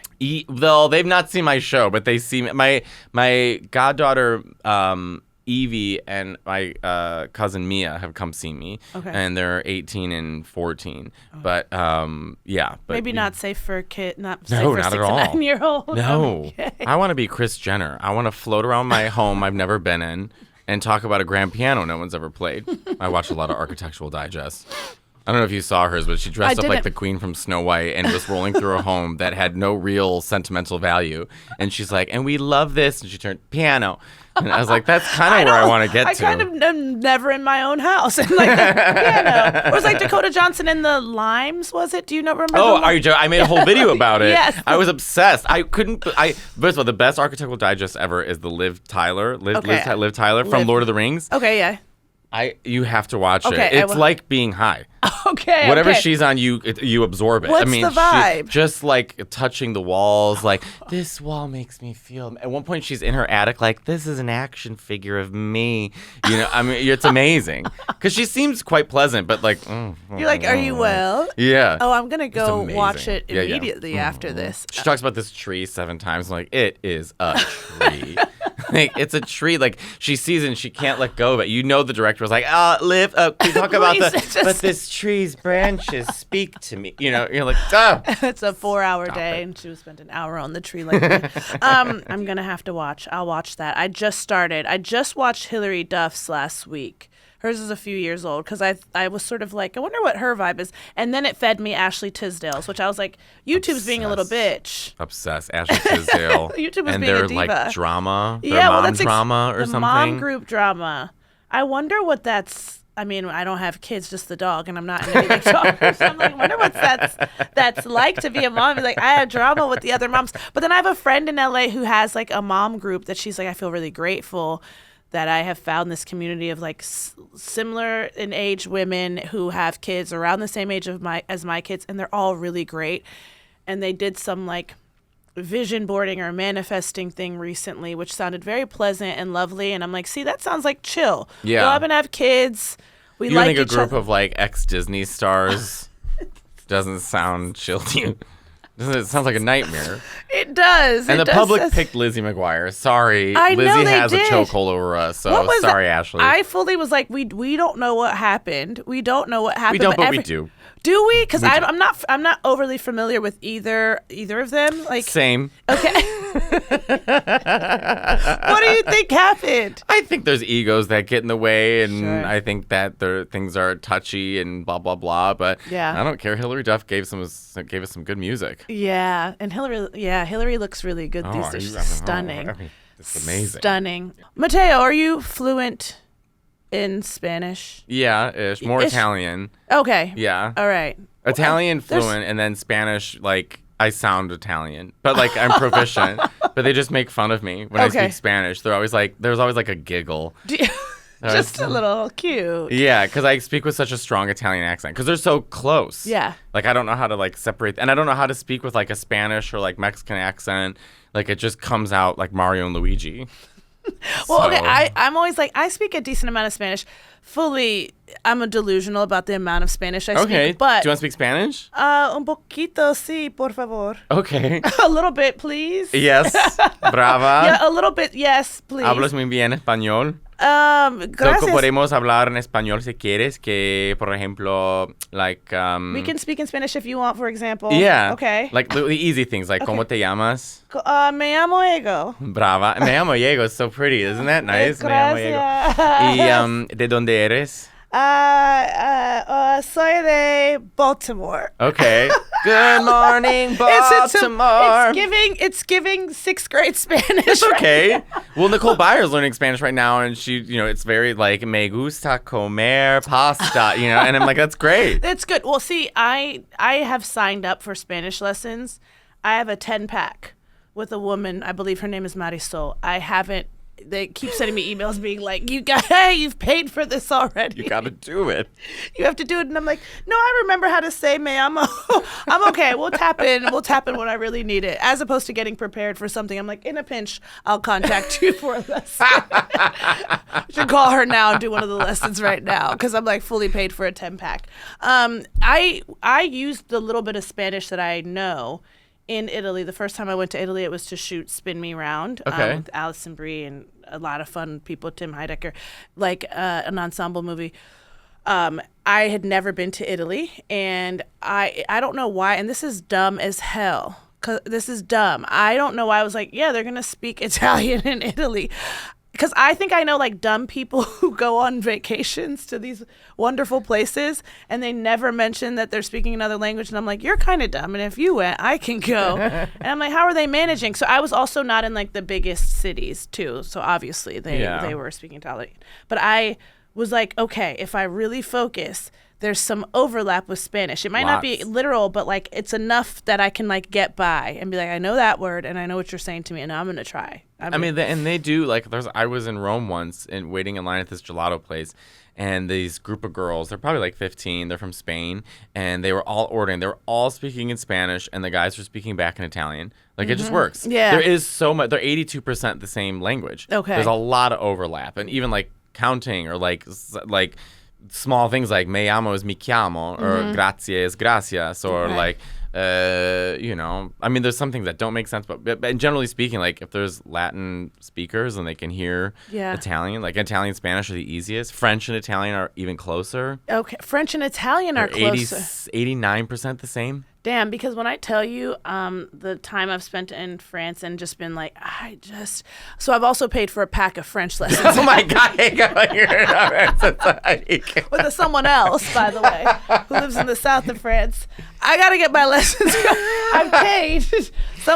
Well, they've not seen my show, but they see my goddaughter Evie and my cousin Mia have come see me, and they're 18 and 14. But yeah, but maybe not safe for a kid. Not safe no, for not 6 at all. and 9-year-old. No, Okay. I want to be Kris Jenner. I want to float around my home I've never been in and talk about a grand piano no one's ever played. I watch a lot of Architectural Digest. I don't know if you saw hers, but she dressed up like the queen from Snow White and was rolling through a home that had no real sentimental value. And she's like, and we love this. And she turned piano. And I was like, that's kind of where I want to get to. I kind of am never in my own house. And like, piano. It was like Dakota Johnson in the Limes, was it? Do you remember? Oh, are you joking? I made a whole video about it. Yes. I was obsessed. First of all, the best Architectural Digest ever is the Liv Tyler from Lord of the Rings. Okay, yeah. You have to watch it. Okay, It's like being high. Okay. Whatever she's on, you absorb it. What's the vibe? Just like touching the walls, like this wall makes me feel. At one point, she's in her attic, like this is an action figure of me. You know, I mean, it's amazing because she seems quite pleasant, but like you're like, are you well? Yeah. Oh, I'm gonna go watch it immediately Yeah. after this. She talks about this tree 7 times. I'm like, it is a tree. Like it's a tree. Like she sees it and she can't let go of it. You know, the director was like, Liv, can you talk about but this tree's branches speak to me. You know, you're like, It's a 4-hour day, and she was spent an hour on the tree like that. I'm gonna have to watch. I'll watch that. I just watched Hilary Duff's last week. Hers is a few years old because I was sort of like, I wonder what her vibe is. And then it fed me Ashley Tisdale's, which I was like, YouTube's being a little bitch. Obsessed. Ashley Tisdale. YouTube was and being a they're diva. Like drama. Yeah, well, that's drama or the something. Mom group drama. I wonder what that's. I mean, I don't have kids, just the dog, and I'm not in any big talkers. So I'm like, I wonder what that's like to be a mom. Like, I had drama with the other moms. But then I have a friend in LA who has like a mom group that she's like, I feel really grateful that I have found this community of like similar in age women who have kids around the same age as my kids, and they're all really great. And they did some like vision boarding or manifesting thing recently, which sounded very pleasant and lovely. And I'm like, see, that sounds like chill. Yeah. We love and have kids. We you like think a each group other. of like ex-Disney stars doesn't sound chill to you? It sounds like a nightmare. It does. And the public picked Lizzie McGuire. Sorry. I Lizzie know they has did. a chokehold over us. So sorry, Ashley. I fully was like, we don't know what happened. We don't know what happened. We don't, but we do. Do we? Because I'm not overly familiar with either of them. Like same. Okay. What do you think happened? I think there's egos that get in the way, and Sure. I think that things are touchy and blah blah blah. But yeah. I don't care. Hilary Duff gave us some good music. Yeah, and Hilary looks really good these days. She's stunning. It's amazing. Stunning. Mateo, are you fluent in Spanish? Yeah, ish. More Italian. Okay. Yeah. All right. Italian fluent, and then Spanish, like, I sound Italian, but, like, I'm proficient. But they just make fun of me when I speak Spanish. They're always like, there's always, like, a giggle. Just a little cute. Yeah, because I speak with such a strong Italian accent, because they're so close. Yeah. Like, I don't know how to, like, separate, and I don't know how to speak with, like, a Spanish or, like, Mexican accent. Like, it just comes out like Mario and Luigi. Well, okay, I'm always like, I speak a decent amount of Spanish. Fully, I'm delusional about the amount of Spanish I speak. But do you want to speak Spanish? Un poquito, sí, por favor. Okay. A little bit, please. Yes. Brava. Yeah, a little bit, yes, please. Hablas muy bien español. Gracias. Podemos hablar en español si quieres, que, por ejemplo, like... we can speak in Spanish if you want, for example. Yeah. Okay. Like the easy things, like, ¿Cómo te llamas? Me llamo Ego. Brava. Me llamo Ego. It's so pretty. Isn't that nice? Me llamo Ego. Gracias. ¿Y de dónde eres? Soy de Baltimore. Okay. Good morning, Baltimore. It's giving 6th grade Spanish. It's okay. Right, well, Nicole Byer's learning Spanish right now, and she, it's very like, me gusta comer pasta, and I'm like, that's great. That's good. Well, see, I have signed up for Spanish lessons. I have a 10-pack with a woman. I believe her name is Marisol. They keep sending me emails being like, you've paid for this already. You got to do it. You have to do it. And I'm like, no, I remember how to say me amo. I'm okay. We'll tap in when I really need it. As opposed to getting prepared for something. I'm like, in a pinch, I'll contact you for a lesson. I should call her now and do one of the lessons right now because I'm like fully paid for a 10-pack. I used the little bit of Spanish that I know in Italy. The first time I went to Italy, it was to shoot Spin Me Round with Alison Brie and a lot of fun people, Tim Heidecker, like an ensemble movie. I had never been to Italy, and I don't know why, and this is dumb as hell. This is dumb. I don't know why I was like, yeah, they're going to speak Italian in Italy. Because I think I know like dumb people who go on vacations to these wonderful places and they never mention that they're speaking another language. And I'm like, you're kind of dumb. And if you went, I can go. And I'm like, how are they managing? So I was also not in like the biggest cities too. So obviously they were speaking Italian. But I was like, okay, if I really focus, there's some overlap with Spanish. It might not be literal, but like it's enough that I can like get by and be like, I know that word and I know what you're saying to me, and I'm gonna try. They do like. I was in Rome once and waiting in line at this gelato place, and these group of girls, they're probably like 15. They're from Spain, and they were all ordering. They were all speaking in Spanish, and the guys were speaking back in Italian. Like it just works. Yeah, there is so much. They're 82% the same language. Okay, there's a lot of overlap, and even like counting or like small things like me amo is mi chiamo or grazie is gracias or like there's some things that don't make sense, but generally speaking, like if there's Latin speakers and they can hear Italian, like Italian and Spanish are the easiest. French and Italian are even closer. Okay, French and Italian are closer. 89% the same. Damn, because when I tell you the time I've spent in France and just been like, so I've also paid for a pack of French lessons. Oh my God. With someone else, by the way, who lives in the south of France. I got to get my lessons. I've paid.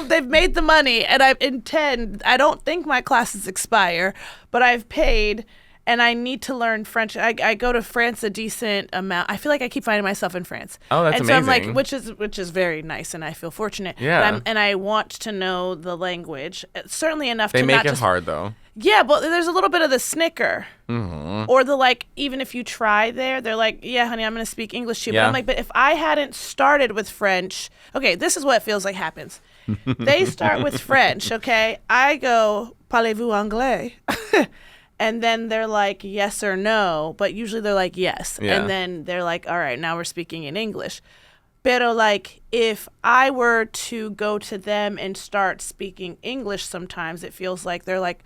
They've made the money, and I don't think my classes expire, but I've paid. And I need to learn French. I go to France a decent amount. I feel like I keep finding myself in France. Oh, that's amazing. And so I'm like, which is very nice, and I feel fortunate. Yeah. And I want to know the language, certainly enough to not just... They make it hard, though. Yeah, but there's a little bit of the snicker. Mm-hmm. Or the like, even if you try there, they're like, yeah, honey, I'm going to speak English to you. Yeah. But I'm like, but if I hadn't started with French, okay, this is what it feels like happens. They start with French, okay? I go, parlez-vous anglais? And then they're like, yes or no. But usually they're like, yes. Yeah. And then they're like, all right, now we're speaking in English. Pero like, if I were to go to them and start speaking English sometimes, it feels like they're like,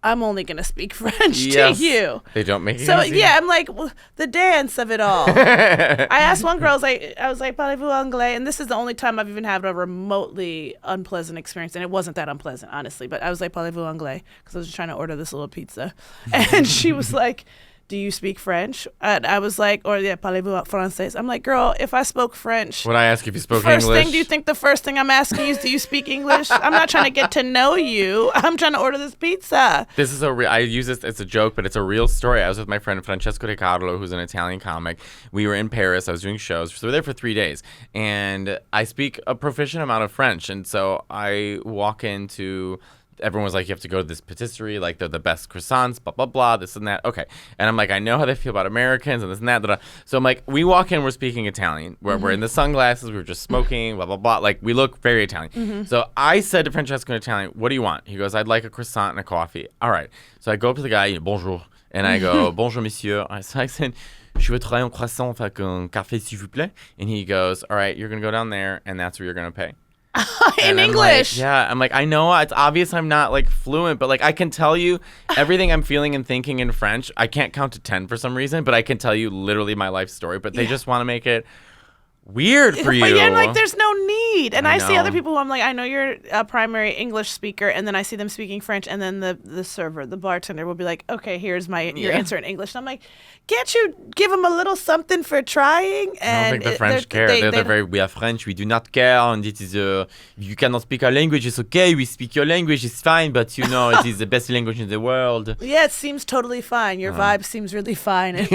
I'm only going to speak French to you. They don't make it so easy. Yeah, I'm like, well, the dance of it all. I asked one girl, I was like, parlez-vous anglais? And this is the only time I've even had a remotely unpleasant experience. And it wasn't that unpleasant, honestly. But I was like, parlez-vous anglais? Because I was just trying to order this little pizza. And she was like, do you speak French? And I was like, parlez-vous français? I'm like, girl, if I spoke French. Would I ask if you spoke English? English? Do you think the first thing I'm asking you is, do you speak English? I'm not trying to get to know you. I'm trying to order this pizza. This is I use this, it's a joke, but it's a real story. I was with my friend Francesco De Carlo, who's an Italian comic. We were in Paris. I was doing shows. So we were there for 3 days. And I speak a proficient amount of French. And so I walk into... Everyone was like, you have to go to this patisserie, like they're the best croissants, blah, blah, blah, this and that. Okay. And I'm like, I know how they feel about Americans and this and that. Blah, blah. So I'm like, we walk in, we're speaking Italian. We're in the sunglasses, we were just smoking, blah, blah, blah. Like, we look very Italian. Mm-hmm. So I said to Francesco in Italian, what do you want? He goes, I'd like a croissant and a coffee. All right. So I go up to the guy, bonjour. And I go, bonjour, monsieur. So I said, je voudrais un croissant avec un café, s'il vous plaît. And he goes, all right, you're going to go down there, and that's where you're going to pay. In English. I'm like, I know it's obvious I'm not like fluent, but like I can tell you everything I'm feeling and thinking in French. I can't count to 10 for some reason, but I can tell you literally my life story. But they just want to make it weird for you. Yeah, like there's no need. And I see know. other people who I'm like, I know you're a primary English speaker, and then I see them speaking French, and then the server, the bartender will be like, okay, here's your answer in English. And I'm like, can't you give them a little something for trying? And I don't think the French care. They're very, we are French, we do not care, and it is, you cannot speak our language, it's okay, we speak your language, it's fine, but you know, it is the best language in the world. Yeah, it seems totally fine. Your vibe seems really fine. And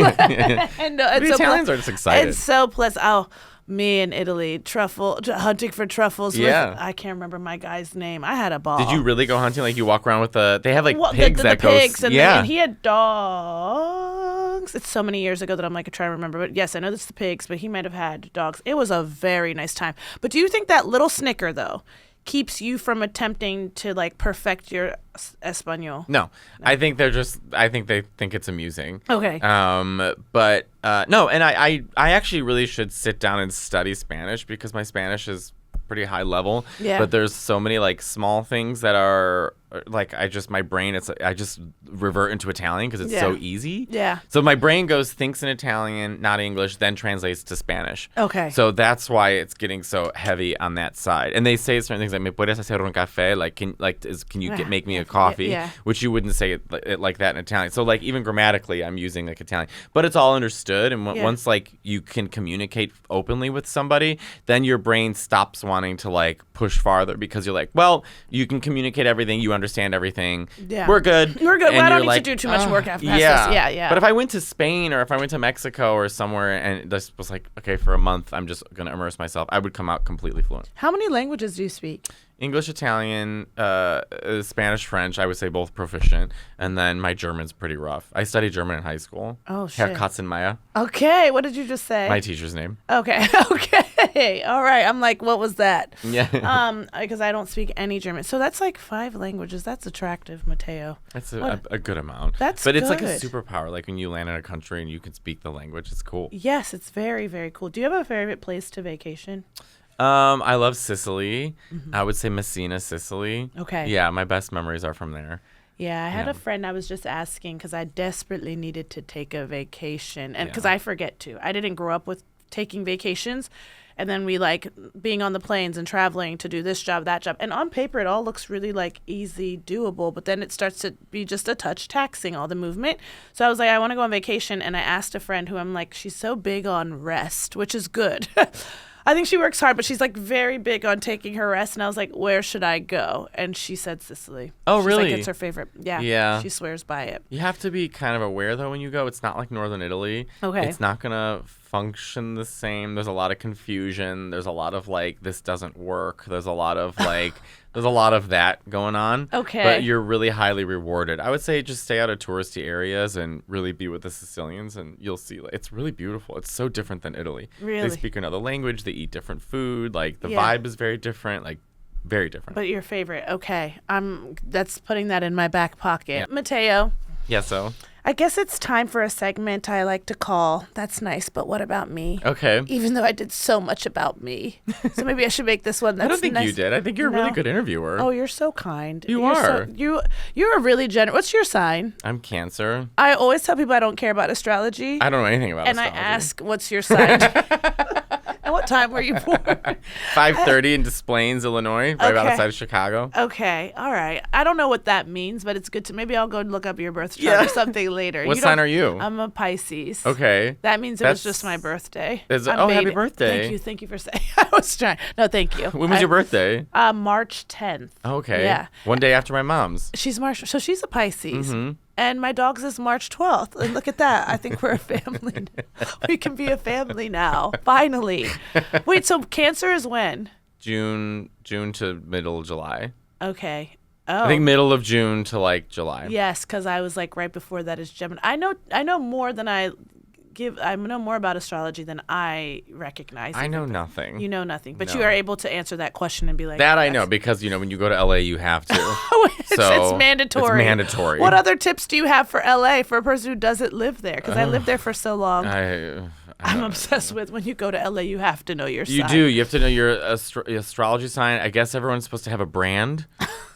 The Italians are just excited. It's so pleasant. Oh, me in Italy, hunting for truffles. Yeah. With, I can't remember my guy's name. I had a ball. Did you really go hunting? Like you walk around with they have like pigs the that pigs go. and he had dogs. It's so many years ago that I'm like trying to remember. But yes, I know it's the pigs, but he might have had dogs. It was a very nice time. But do you think that little snicker though keeps you from attempting to like perfect your Espanol? No. I think they think it's amusing. Okay. But no, and I actually really should sit down and study Spanish because my Spanish is pretty high level. Yeah. But there's so many like small things that are like I just revert into Italian because it's so easy. Yeah. So my brain thinks in Italian, not English, then translates to Spanish. Okay. So that's why it's getting so heavy on that side. And they say certain things like "Me puedes hacer un café?" Like can you make me a coffee? Yeah. Which you wouldn't say it like that in Italian. So like even grammatically, I'm using like Italian, but it's all understood. And once like you can communicate openly with somebody, then your brain stops wanting to like push farther because you're like, well, you can communicate everything, you understand everything. Yeah. We're good. Well, I don't need to do too much work after this. Yeah. But if I went to Spain or if I went to Mexico or somewhere and this was like, okay, for a month, I'm just going to immerse myself, I would come out completely fluent. How many languages do you speak? English, Italian, Spanish, French, I would say both proficient. And then my German's pretty rough. I studied German in high school. Oh, shit. Herr Katzenmeier. Okay. What did you just say? My teacher's name. Okay. Okay. All right. I'm like, what was that? Yeah. Because I don't speak any German. So that's like 5 languages. That's attractive, Matteo. That's a good amount. But it's like a superpower. Like when you land in a country and you can speak the language, it's cool. Yes, it's very, very cool. Do you have a favorite place to vacation? I love Sicily. I would say Messina, Sicily. Okay. Yeah, my best memories are from there. Yeah, I had a friend I was just asking because I desperately needed to take a vacation. And because I forget to. I didn't grow up with taking vacations. And then we like being on the planes and traveling to do this job, that job. And on paper, it all looks really like easy, doable. But then it starts to be just a touch taxing, all the movement. So I was like, I want to go on vacation. And I asked a friend who I'm like, she's so big on rest, which is good. I think she works hard, but she's like very big on taking her rest. And I was like, where should I go? And she said Sicily. Oh, she's really? Like, it's her favorite. Yeah. Yeah. She swears by it. You have to be kind of aware, though, when you go. It's not like Northern Italy. Okay. It's not going to function the same. There's a lot of confusion. There's a lot of like, this doesn't work. There's a lot of like, there's a lot of that going on. Okay. But you're really highly rewarded. I would say just stay out of touristy areas and really be with the Sicilians, and you'll see. Like, it's really beautiful. It's so different than Italy. Really? They speak another language. They eat different food. Like, the vibe is very different. Like, very different. But your favorite. Okay. That's putting that in my back pocket. Yeah. Matteo. Yeah, so? I guess it's time for a segment I like to call That's Nice, But What About Me? Okay. Even though I did so much about me. So maybe I should make this one That's Nice. I don't think you did. I think you're a really good interviewer. Oh, you're so kind. You're are. You're a really generous. What's your sign? I'm Cancer. I always tell people I don't care about astrology. I don't know anything about astrology. And I ask, what's your sign? And what time were you born? 5:30 in Des Plaines, Illinois, right outside of Chicago. Okay, all right. I don't know what that means, but it's good to. Maybe I'll go look up your birth chart or something later. What sign are you? I'm a Pisces. Okay. That means it was just my birthday. Happy birthday! Thank you for saying. I was trying. No, thank you. When was your birthday? March 10th. Okay. Yeah. One day after my mom's. She's March, so she's a Pisces. Mm-hmm. And my dog's is March 12th. And look at that. I think we're a family. We can be a family now. Finally. Wait, so Cancer is when? June to middle of July. Okay. Oh. I think middle of June to like July. Yes, because I was like right before that is Gemini. I know more than I know more about astrology than I recognize. I know nothing. You know nothing, but you are able to answer that question and be like, that I know because when you go to LA, you have to. It's mandatory. It's mandatory. What other tips do you have for LA for a person who doesn't live there? Because I lived there for so long. I'm obsessed with when you go to LA, you have to know your sign. You do. You have to know your astrology sign. I guess everyone's supposed to have a brand.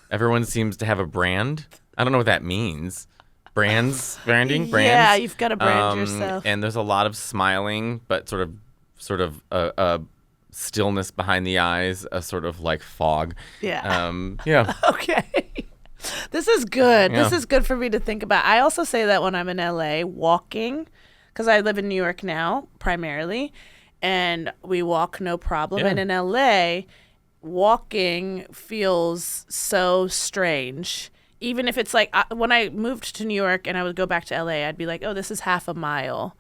Everyone seems to have a brand. I don't know what that means. Branding? Brands? Yeah, you've got to brand yourself. And there's a lot of smiling, but sort of sort of a stillness behind the eyes, a sort of like fog. Yeah. Yeah. Okay. This is good. Yeah. This is good for me to think about. I also say that when I'm in LA walking, because I live in New York now primarily, and we walk no problem. Yeah. And in LA, walking feels so strange. Even if it's like when I moved to New York and I would go back to LA, I'd be like, oh, this is half a mile.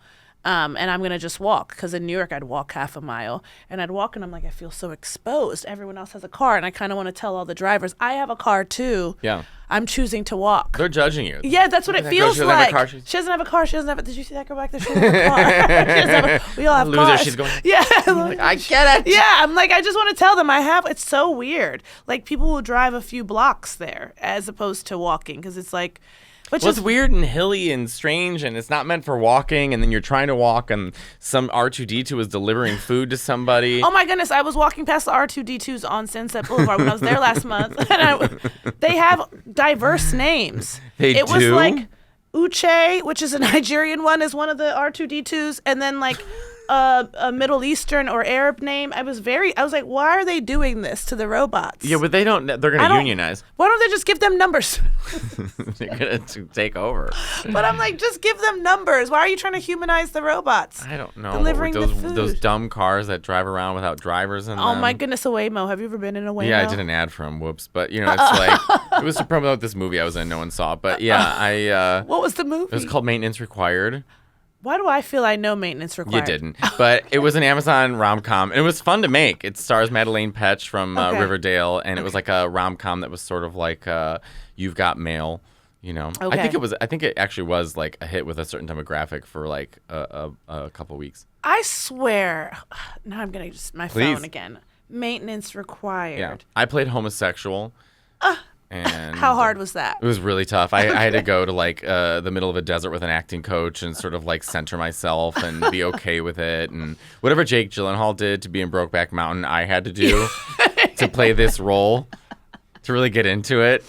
And I'm going to just walk, because in New York, I'd walk half a mile. And I'd walk, and I'm like, I feel so exposed. Everyone else has a car, and I kind of want to tell all the drivers, I have a car, too. Yeah. I'm choosing to walk. They're judging you. Yeah, that's what it feels like. She doesn't have a car. She doesn't have a... Did you see that girl back there? She doesn't have a car. She doesn't have we all have Loser, cars. she's going... Yeah. Like, I get it. Yeah, I'm like, I just want to tell them I have... It's so weird. Like, people will drive a few blocks there as opposed to walking, because it's like... Well, it's weird and hilly and strange, and it's not meant for walking, and then you're trying to walk, and some R2-D2 is delivering food to somebody. Oh, my goodness. I was walking past the R2-D2s on Sunset Boulevard when I was there last month, and they have diverse names. They was do? like Uche, which is a Nigerian one, is one of the R2-D2s, and then like a Middle Eastern or Arab name. I was like, why are they doing this to the robots? Yeah, but they're going to unionize. Why don't they just give them numbers? They're going to take over. But I'm like, just give them numbers. Why are you trying to humanize the robots? I don't know. Delivering the food. Those dumb cars that drive around without drivers in them. Oh my goodness, a Waymo. Have you ever been in a Waymo? Yeah, I did an ad for them. Whoops. But, you know, it's like, it was to promote this movie I was in. No one saw it. But yeah, what was the movie? It was called Maintenance Required. Why do I feel I know Maintenance Required? You didn't. But it was an Amazon rom-com, and it was fun to make. It stars Matteo Lane from Riverdale, and it was like a rom-com that was sort of like You've Got Mail, you know. Okay. I think it actually was like a hit with a certain demographic for like a couple weeks. I swear. Now I'm going to just my phone again. Maintenance Required. Yeah. I played homosexual. And how hard was that? It was really tough. I had to go to like the middle of a desert with an acting coach and sort of like center myself and be okay with it. And whatever Jake Gyllenhaal did to be in Brokeback Mountain, I had to do to play this role, to really get into it.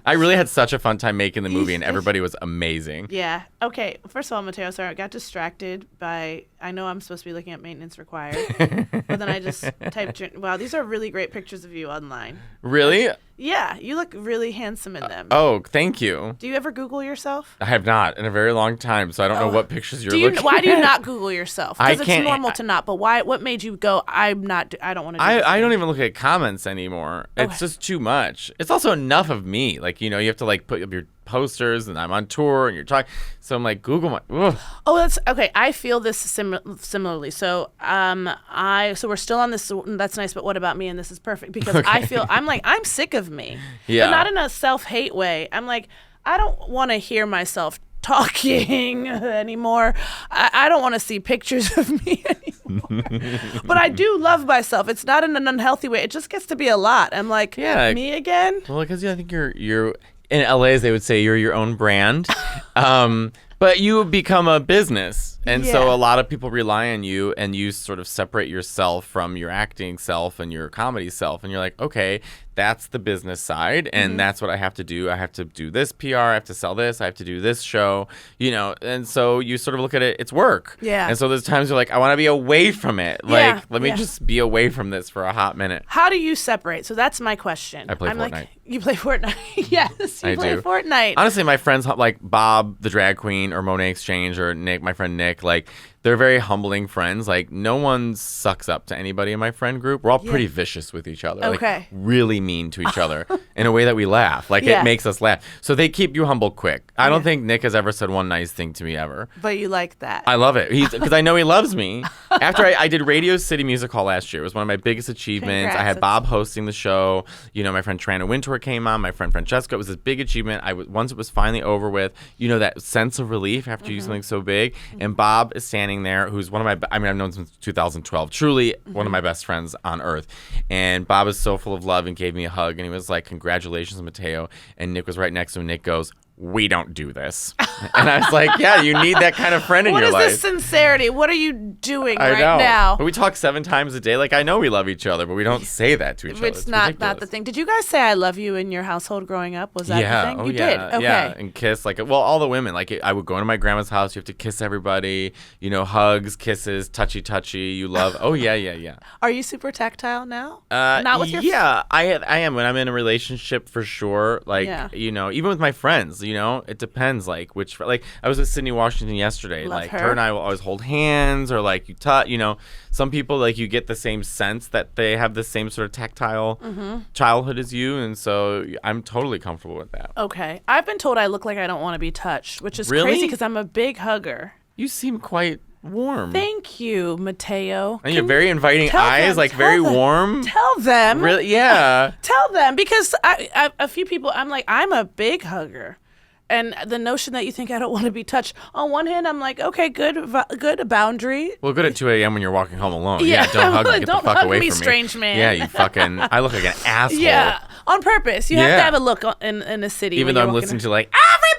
I really had such a fun time making the movie, and everybody was amazing. Yeah. Okay. First of all, Matteo, sorry, I got distracted by, I know I'm supposed to be looking at Maintenance Required, but then I just typed, wow, these are really great pictures of you online. Really? Yeah. You look really handsome in them. Oh, thank you. Do you ever Google yourself? I have not in a very long time, so I don't know what pictures you're looking at. Why do you not Google yourself? Because it's can't, normal to not, but what made you go, I don't want to do this? I don't even look at comments anymore. It's just too much. It's also enough of me. Like, you know, you have to like put up your posters, and I'm on tour, and you're talking. So I'm like, Google my. Ugh. Oh, that's okay. I feel this similarly. So, so we're still on this. That's nice, but what about me? And this is perfect because I feel I'm sick of me. Yeah. But not in a self-hate way. I'm like, I don't want to hear myself talking anymore. I don't want to see pictures of me anymore. But I do love myself. It's not in an unhealthy way. It just gets to be a lot. I'm like, me again? Well, because I think you're in LA, as they would say, you're your own brand. But you become a business. And so a lot of people rely on you, and you sort of separate yourself from your acting self and your comedy self. And you're like, okay, that's the business side, and that's what I have to do. I have to do this PR. I have to sell this. I have to do this show, you know. And so you sort of look at it, it's work. Yeah. And so there's times you're like, I want to be away from it. Like, let me just be away from this for a hot minute. How do you separate? So that's my question. I play Fortnite. Like, you play Fortnite? Yes, you play Fortnite. Honestly, my friends like Bob, the drag queen, or Monet Exchange, or Nick, my friend Nick, like, they're very humbling friends. Like, no one sucks up to anybody in my friend group. We're all pretty vicious with each other. Okay. Like, really mean to each other in a way that we laugh. Like, it makes us laugh. So they keep you humble quick. I don't think Nick has ever said one nice thing to me ever. But you like that. I love it. Because I know he loves me. After I did Radio City Music Hall last year. It was one of my biggest achievements. Congrats. I had Bob hosting the show. You know, my friend Trana Wintour came on. My friend Francesca. It was this big achievement. Once it was finally over with, you know, that sense of relief after you do something so big. And Bob is standing there, who's one of my, I've known him since 2012. Truly one of my best friends on earth. And Bob is so full of love and gave me a hug. And he was like, congratulations, Matteo. And Nick was right next to him. Nick goes, we don't do this. And I was like, yeah, you need that kind of friend in your life. What is this sincerity? What are you doing now? But we talk 7 times a day. Like, I know we love each other, but we don't say that to each other. It's not the thing. Did you guys say I love you in your household growing up? Was that the thing? You did? Okay. Yeah, and kiss. Like, well, all the women. Like, I would go into my grandma's house. You have to kiss everybody. You know, hugs, kisses, touchy. You love. Oh, yeah. Are you super tactile now? Not with your... Yeah, I am. When I'm in a relationship, for sure. Like, you know, even with my friends, you know, it depends. Like, which... Like, I was with Sydney Washington yesterday. Love like, her. her and I will always hold hands, or like you know, some people, like, you get the same sense that they have the same sort of tactile childhood as you, and so I'm totally comfortable with that. Okay. I've been told I look like I don't want to be touched, which is crazy because I'm a big hugger. You seem quite warm. Thank you, Matteo. And you have very inviting eyes, like very warm. Tell them. Really? Yeah. Tell them, because I a few people, I'm like, I'm a big hugger. And the notion that you think I don't want to be touched, on one hand, I'm like, okay, good boundary. Well, good at 2 a.m. when you're walking home alone. Yeah, don't hug me. Get the fuck away from me. Strange man. Yeah, you fucking, I look like an asshole. Yeah, on purpose. You have to have a look in a city. Even though I'm listening to like,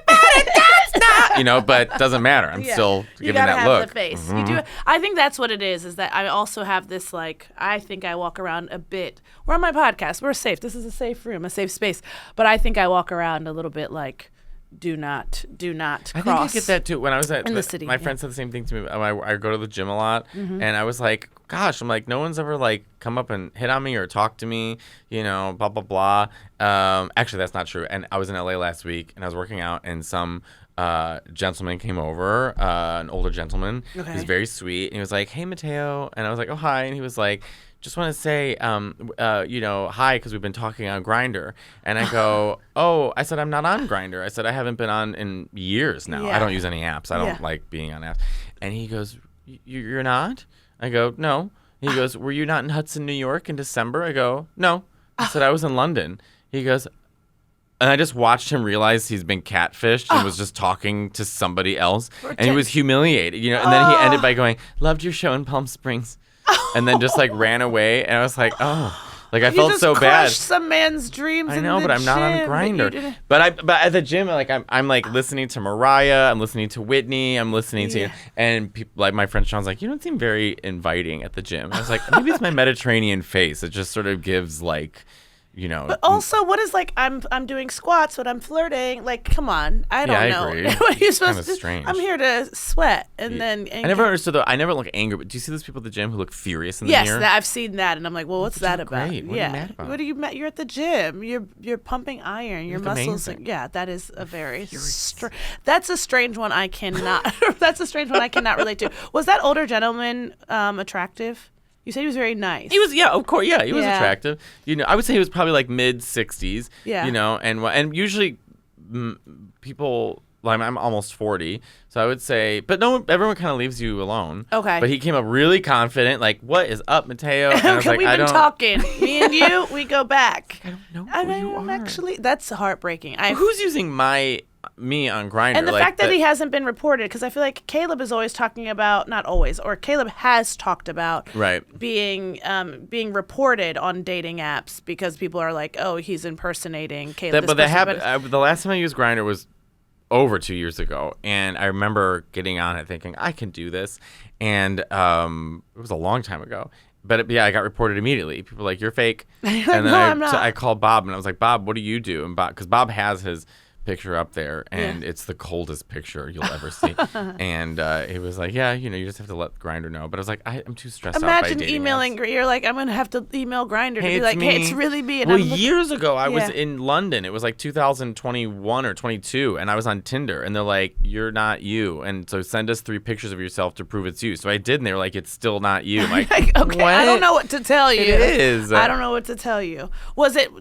everybody does not, you know, but it doesn't matter. I'm still giving that look. You gotta have the face. You do. I think that's what it is that I also have this, like, I think I walk around a bit. We're on my podcast. We're safe. This is a safe room, a safe space. But I think I walk around a little bit like, do not cross. I think I get that too. When I was at the city, my friend said the same thing to me. I go to the gym a lot, and I was like, gosh, I'm like, no one's ever like come up and hit on me or talk to me, you know, blah blah blah. Actually, that's not true. And I was in LA last week, and I was working out, and some gentleman came over, an older gentleman. Okay. He was very sweet, and he was like, "Hey, Matteo," and I was like, "Oh, hi," and he was like, just want to say, you know, hi, because we've been talking on Grindr. And I go, oh, I said, I'm not on Grindr. I said, I haven't been on in years now. I don't use any apps. I don't like being on apps. And he goes, you're not? I go, no. He goes, were you not in Hudson, New York in December? I go, no. I said, I was in London. He goes, and I just watched him realize he's been catfished and was just talking to somebody else. And he was humiliated, you know. And then he ended by going, loved your show in Palm Springs. And then just like ran away, and I was like, oh, like I felt so bad. You crushed some man's dreams. I know, but I'm not on Grindr. But at the gym, like I'm like listening to Mariah, I'm listening to Whitney, I'm listening to, and people like my friend Sean's like, you don't seem very inviting at the gym. And I was like, maybe it's my Mediterranean face. It just sort of gives like, you know. But also, what is like, I'm doing squats, but I'm flirting. Like, come on, I don't know. Agree. What are you supposed to do? Strange. I'm here to sweat, and then. I never understood though. I never look angry, but do you see those people at the gym who look furious in the mirror? Yes, I've seen that, and I'm like, well, what's that about? Great. What are you mad about? What are you mad? You're at the gym. You're pumping iron. Your muscles. Amazing. Yeah, that is a very. That's a strange one. I cannot. That's a strange one I cannot relate to. Was that older gentleman attractive? You said he was very nice. He was, of course, he was attractive. You know, I would say he was probably like mid-60s. Yeah. You know, and usually people, like I'm almost 40, so I would say, but everyone kind of leaves you alone. Okay. But he came up really confident, like, "What is up, Matteo?" And I was like, we've been talking, me and you, we go back. I don't know who you are. Actually, that's heartbreaking. Who's using me on Grindr? And the fact that he hasn't been reported, because I feel like Caleb is always talking about, not always, or Caleb has talked about being reported on dating apps because people are like, oh, he's impersonating Caleb. But that happened. The last time I used Grindr was over 2 years ago, and I remember getting on it thinking I can do this, and it was a long time ago. But I got reported immediately. People were like, you're fake. And then I'm not. So I called Bob, and I was like, Bob, what do you do? And because Bob has his picture up there, and it's the coldest picture you'll ever see. And he was like, yeah, you know, you just have to let Grindr know. But I was like, I'm too stressed out by dating. Imagine emailing. You're like, I'm gonna have to email Grindr to be like, me. hey, it's really me. And well, years ago, I was in London. It was like 2021 or 22, and I was on Tinder, and they're like, you're not you, and so send us 3 pictures of yourself to prove it's you. So I did, and they were like, it's still not you. I'm like, okay, what? I don't know what to tell you. It is. I don't know what to tell you.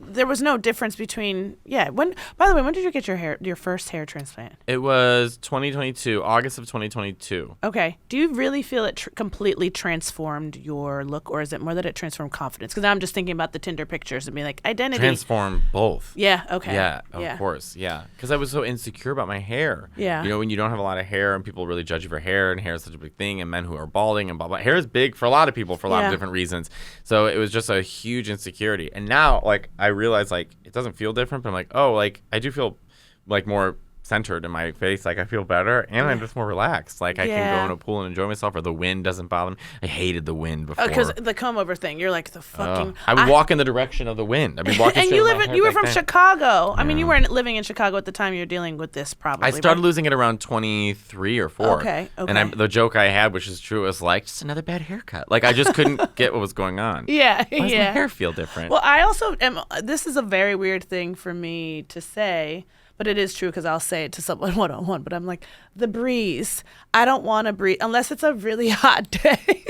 There was no difference between when? By the way, when did you get your first hair transplant? It was 2022, August of 2022. Okay. Do you really feel it completely transformed your look, or is it more that it transformed confidence? Because I'm just thinking about the Tinder pictures and being like, identity. Transformed both. Yeah, okay. Yeah, of course, yeah. Because I was so insecure about my hair. Yeah. You know, when you don't have a lot of hair and people really judge you for hair, and hair is such a big thing, and men who are balding and blah, blah. Hair is big for a lot of people for a lot of different reasons. So it was just a huge insecurity. And now, like, I realize, like, it doesn't feel different, but I'm like, oh, like, I do feel like more centered in my face. Like, I feel better, and I'm just more relaxed. Like, I can go in a pool and enjoy myself, or the wind doesn't bother me. I hated the wind before. Because the comb-over thing, you're like, the fucking... I would walk in the direction of the wind. I'd be walking and you were from Chicago. I mean, you weren't living in Chicago at the time you were dealing with this, probably. I started losing it around 23 or 4. Okay. And the joke I had, which is true, was like, just another bad haircut. Like, I just couldn't get what was going on. Yeah, Why does my hair feel different? Well, I also am... This is a very weird thing for me to say, but it is true because I'll say it to someone one-on-one, but I'm like, the breeze. I don't want to breathe unless it's a really hot day.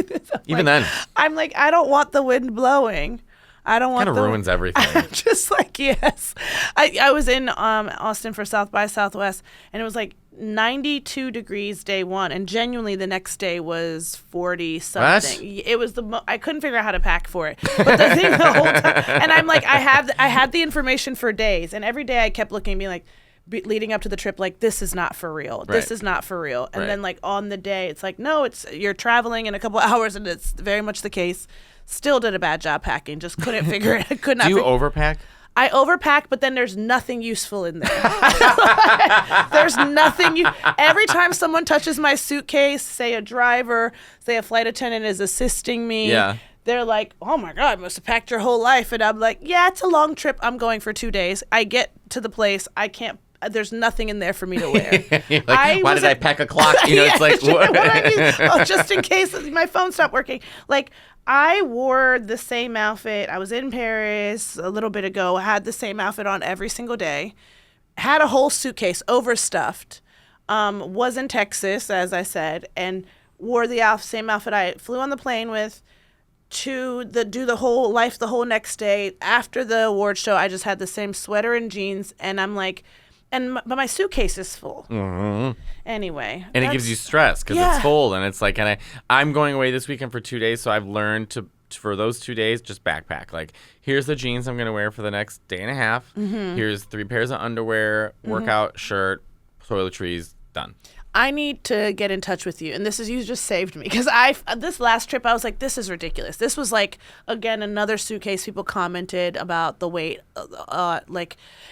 Even then. I'm like, I don't want the wind blowing. I don't want kind of ruins everything. I'm just like, yes. I was in Austin for South by Southwest, and it was like 92 degrees day one, and genuinely the next day was 40 something. What? It was I couldn't figure out how to pack for it. But the thing the whole time, and I'm like, I had the information for days, and every day I kept looking and being like, leading up to the trip, like, this is not for real. This is not for real. And then like on the day, it's like, no, you're traveling in a couple hours, and it's very much the case. Still did a bad job packing. Just couldn't figure it. I could not. Do you overpack? I overpack, but then there's nothing useful in there. There's nothing. Every time someone touches my suitcase, say a driver, say a flight attendant is assisting me, they're like, oh my God, must have packed your whole life. And I'm like, yeah, it's a long trip. I'm going for 2 days. I get to the place. I can't. There's nothing in there for me to wear. Like, why did I pack a clock? You know, it's like, what? Oh, just in case my phone stopped working. Like, I wore the same outfit. I was in Paris a little bit ago. I had the same outfit on every single day. Had a whole suitcase overstuffed. Was in Texas, as I said, and wore the same outfit I flew on the plane with to do the whole next day. After the award show, I just had the same sweater and jeans, and I'm like... but my suitcase is full. Mm-hmm. Anyway. And it gives you stress because it's full. And it's like, I'm going away this weekend for 2 days, so I've learned to for those 2 days, just backpack. Like, here's the jeans I'm going to wear for the next day and a half. Mm-hmm. Here's 3 pairs of underwear, workout shirt, toiletries, done. I need to get in touch with you, and you just saved me, because this last trip I was like, this is ridiculous. This was like, again, another suitcase. People commented about the weight,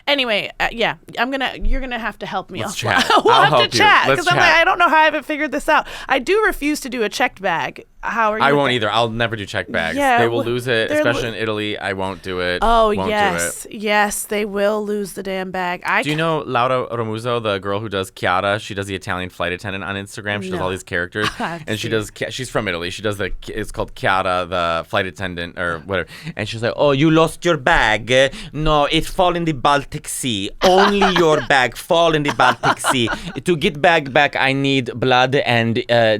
anyway. You're gonna have to help me. Let's chat. We'll have to chat because I'm like, I don't know how I haven't figured this out. I do refuse to do a checked bag. How are you? I won't either. I'll never do checked bags. Yeah, they will lose it, especially in Italy. I won't do it. Oh, yes, they will lose the damn bag. Do you know Laura Romuso, the girl who does Chiara? She does the Italian flight attendant on Instagram. She does all these characters, and she's from Italy. She does it's called Chiara, the flight attendant or whatever. And she's like, oh, you lost your bag? No, it fall in the Baltic Sea. Only your bag fall in the Baltic Sea. To get bag back, I need blood and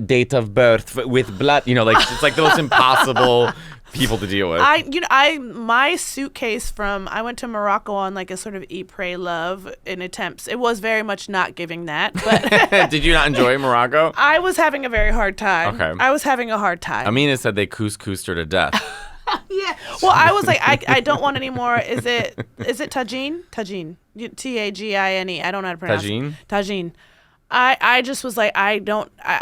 date of birth with blood. You know, like, it's like the most impossible people to deal with. My suitcase I went to Morocco on like a sort of eat, pray, love in attempts. It was very much not giving that. But did you not enjoy Morocco? I was having a very hard time. Okay. I was having a hard time. Amina said they couscoused her to death. Yeah. Well, I was like, I don't want any more. Is it tagine? Tagine. Tagine. I don't know how to pronounce it. Tagine. I just was like, I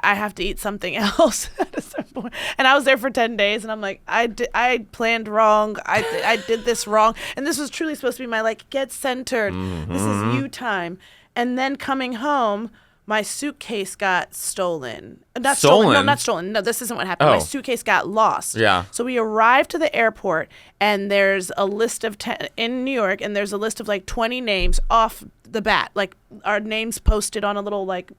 have to eat something else at a certain point. And I was there for 10 days, and I'm like, I planned wrong. I did this wrong. And this was truly supposed to be my, like, get centered. Mm-hmm. This is you time. And then coming home, my suitcase got stolen. Stolen? No, not stolen. No, this isn't what happened. My suitcase got lost. Yeah. So we arrived to the airport, and there's a list of in New York, and there's a list of like 20 names off the bat, like our names posted on a little like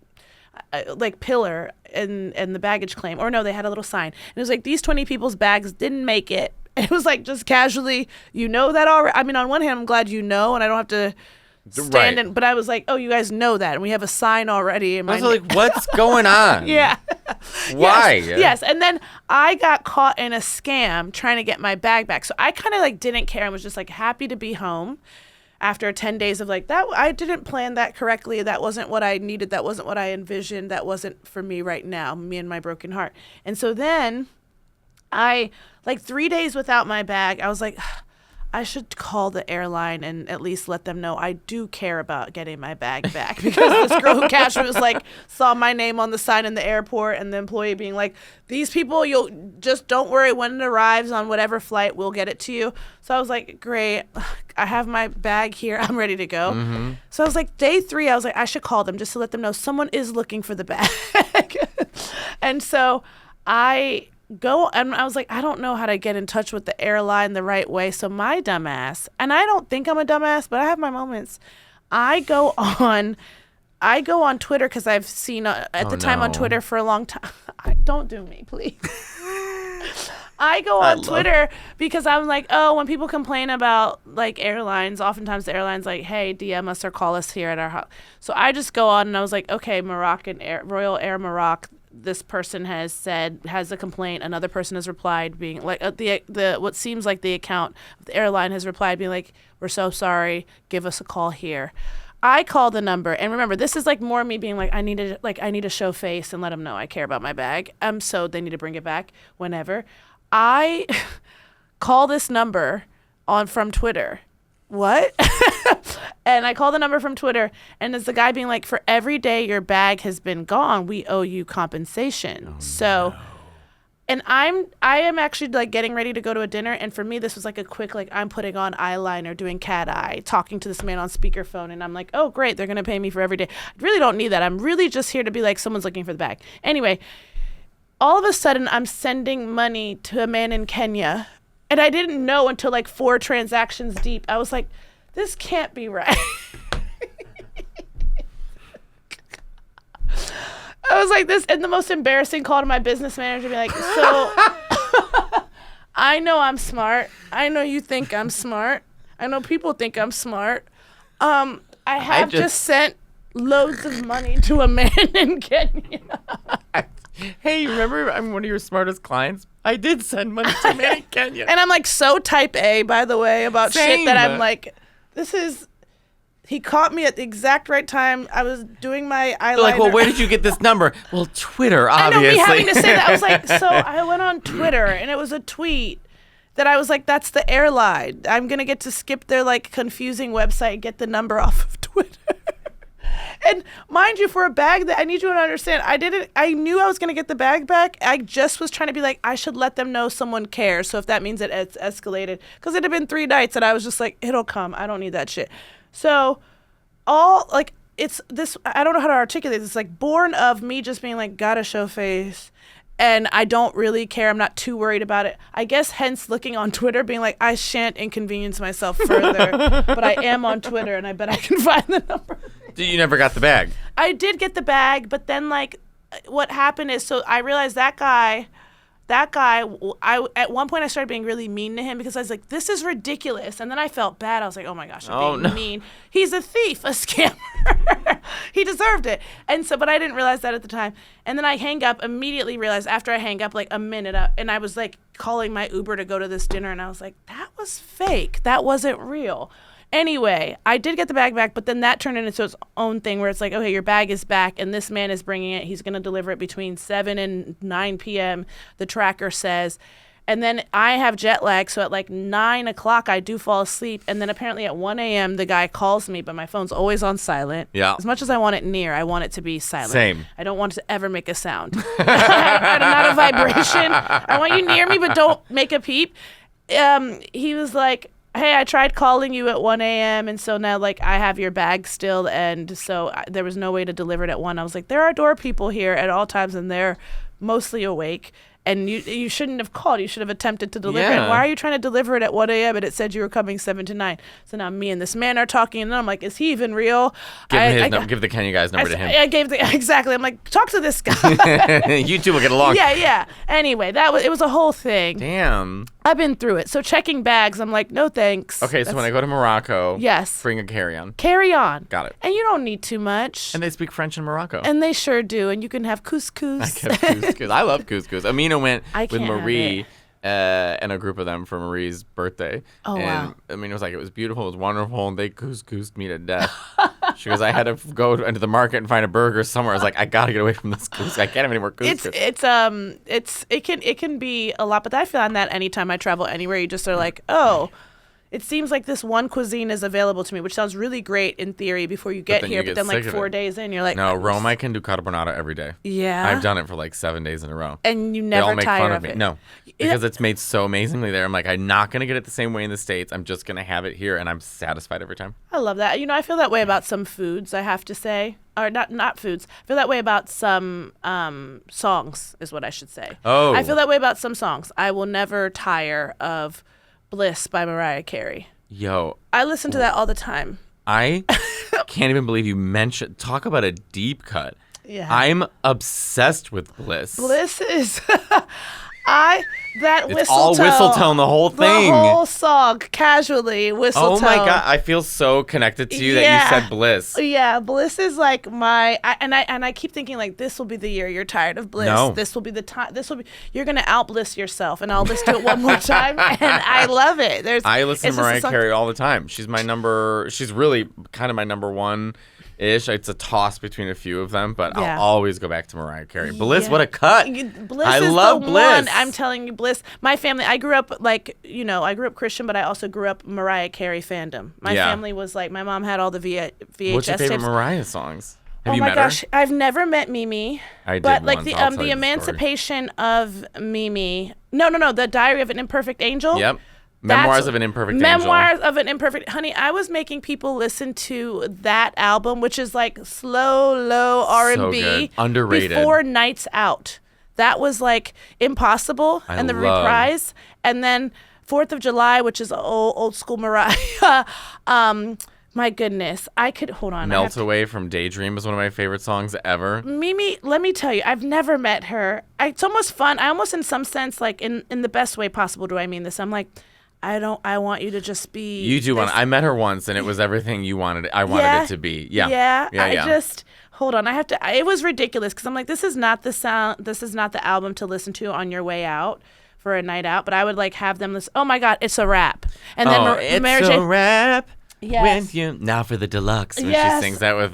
pillar in the baggage claim. Or no, they had a little sign. And it was like, these 20 people's bags didn't make it. And it was like, just casually, that already. I mean, on one hand, I'm glad and I don't have to stand in, but I was like, oh, you guys know that, and we have a sign already. I was like, what's going on? Yeah. Why? Yes. And then I got caught in a scam trying to get my bag back. So I kind of like didn't care. I was just like happy to be home after 10 days of like that. I didn't plan that correctly. That wasn't what I needed. That wasn't what I envisioned. That wasn't for me right now, me and my broken heart. And so then I, like 3 days without my bag, I was like, I should call the airline and at least let them know I do care about getting my bag back, because this girl who cashed me was like, saw my name on the sign in the airport, and the employee being like, these people, just don't worry. When it arrives on whatever flight, we'll get it to you. So I was like, great. I have my bag here. I'm ready to go. Mm-hmm. So I was like, day 3, I was like, I should call them just to let them know someone is looking for the bag. And so I go, and I was like, I don't know how to get in touch with the airline the right way. So my dumbass, and I don't think I'm a dumbass, but I have my moments. I go on Twitter because I've seen at the time on Twitter for a long time. Don't do me, please. I go on Twitter because I'm like, oh, when people complain about like airlines, oftentimes the airline's like, hey, DM us or call us here at our house. So I just go on and I was like, okay, Royal Air Morocco, this person has a complaint. Another person has replied being like, the what seems like the account of the airline has replied being like, we're so sorry, give us a call here. I call the number, and remember, this is like more me being like, I need to show face and let them know I care about my bag. So they need to bring it back whenever. I call this number from Twitter. What? And I call the number from Twitter, and it's the guy being like, for every day your bag has been gone, we owe you compensation. And I am actually like getting ready to go to a dinner, and for me this was like a quick, like, I'm putting on eyeliner, doing cat eye, talking to this man on speakerphone, and I'm like, oh great, they're gonna pay me for every day. I really don't need that. I'm really just here to be like, someone's looking for the bag. Anyway, all of a sudden I'm sending money to a man in Kenya, and I didn't know until like 4 transactions deep. I was like, this can't be right. I was like this, and the most embarrassing call to my business manager be like, so I know I'm smart. I know you think I'm smart. I know people think I'm smart. I have just sent loads of money to a man in Kenya. Hey, remember I'm one of your smartest clients? I did send money to a man in Kenya. And I'm like so type A, by the way, about shit that I'm like, he caught me at the exact right time. I was doing my eyeliner. They're like, well, where did you get this number? Well, Twitter, obviously. I know, me having to say that. I was like, so I went on Twitter, and it was a tweet that I was like, that's the airline. I'm going to get to skip their, like, confusing website and get the number off of Twitter. And mind you, for a bag that I need you to understand, I knew I was going to get the bag back. I just was trying to be like, I should let them know someone cares. So if that means it's escalated, because it had been 3 nights, and I was just like, it'll come. I don't need that shit. So it's this, I don't know how to articulate this, like born of me just being like, gotta show face. And I don't really care. I'm not too worried about it. I guess hence looking on Twitter being like, I shan't inconvenience myself further. But I am on Twitter, and I bet I can find the number. You never got the bag? I did get the bag, but then like what happened is, so I realized that guy, at one point I started being really mean to him because I was like, this is ridiculous. And then I felt bad. I was like, oh my gosh, I'm being mean. He's a thief, a scammer. He deserved it. And so, but I didn't realize that at the time. And then I immediately realized after I hang up like a minute up, and I was like calling my Uber to go to this dinner, and I was like, that was fake. That wasn't real. Anyway, I did get the bag back, but then that turned into its own thing where it's like, okay, your bag is back, and this man is bringing it. He's going to deliver it between 7 and 9 p.m., the tracker says. And then I have jet lag, so at like 9 o'clock, I do fall asleep. And then apparently at 1 a.m., the guy calls me, but my phone's always on silent. Yeah. As much as I want it near, I want it to be silent. Same. I don't want it to ever make a sound. Not a vibration. I want you near me, but don't make a peep. He was like, hey, I tried calling you at 1 a.m. and so now, like, I have your bag still, and so there was no way to deliver it at 1. I was like, there are door people here at all times, and they're mostly awake, and you shouldn't have called. You should have attempted to deliver it. Why are you trying to deliver it at 1 a.m. and it said you were coming 7 to 9? So now me and this man are talking, and I'm like, is he even real? Give the Kenya guy's number to him. I gave exactly. I'm like, talk to this guy. You two will get along. Yeah. Anyway, it was a whole thing. Damn. I've been through it. So checking bags, I'm like, no thanks. Okay, so when I go to Morocco, yes, bring a carry-on. Carry on. Got it. And you don't need too much. And they speak French in Morocco. And they sure do. And you can have couscous. I have couscous. I love couscous. Amina went with Marie and a group of them for Marie's birthday. Oh, and wow. Amina was like, it was beautiful, it was wonderful, and they couscoused me to death. She goes, I had to go into the market and find a burger somewhere. I was like, I gotta get away from this couscous. I can't have any more couscous. It can be a lot, but I find that anytime I travel anywhere, you just are like, oh, it seems like this one cuisine is available to me, which sounds really great in theory before you get here. But then like 4 days in, you're like, no, Rome, I can do carbonara every day. Yeah. I've done it for like 7 days in a row. And you never they all make tire fun of me. it. No, because it's made so amazingly there. I'm like, I'm not going to get it the same way in the States. I'm just going to have it here, and I'm satisfied every time. I love that. I feel that way about some foods, I have to say. Or not foods. I feel that way about some songs, is what I should say. Oh. I feel that way about some songs. I will never tire of Bliss by Mariah Carey. Yo. I listen to that all the time. I can't even believe you mentioned. Talk about a deep cut. Yeah. I'm obsessed with Bliss. Bliss is that it's all whistle tone, the whole thing. The whole song, casually whistle tone. Oh my God, I feel so connected to you that you said Bliss. Yeah, Bliss is like I keep thinking like this will be the year you're tired of Bliss. No. This will be the time. You're gonna out-Bliss yourself, and I'll listen to it one more time, and I love it. I listen to Mariah Carey all the time. She's really kind of my number one. It's a toss between a few of them, but I'll always go back to Mariah Carey. Bliss, what a cut! I love Bliss. One. I'm telling you, Bliss. My family, I grew up I grew up Christian, but I also grew up Mariah Carey fandom. My family was like, my mom had all the VHS What's your favorite tapes. Mariah songs? Have you met her? Oh my gosh, I've never met Mimi. I did but like once. the emancipation of Mimi. No, the Diary of an Imperfect Angel. Yep. Memoirs of an Imperfect Angel. Honey, I was making people listen to that album, which is like slow, low R&B. So good. Underrated. Before Nights Out. That was like Impossible and the reprise. And then 4th of July, which is old school Mariah. My goodness. Hold on. Melt Away from Daydream is one of my favorite songs ever. Mimi, let me tell you, I've never met her. It's almost fun. I almost in some sense, like in the best way possible do I mean this. I'm like, I want you to just be. You do want. I met her once, and it was everything you wanted. I wanted it to be. Yeah. Just hold on. I have to. It was ridiculous because I'm like, this is not the sound. This is not the album to listen to on your way out for a night out. But I would like have them listen. Oh my God, it's a rap. And then it's a rap. Yes. With you now for the deluxe when she sings that with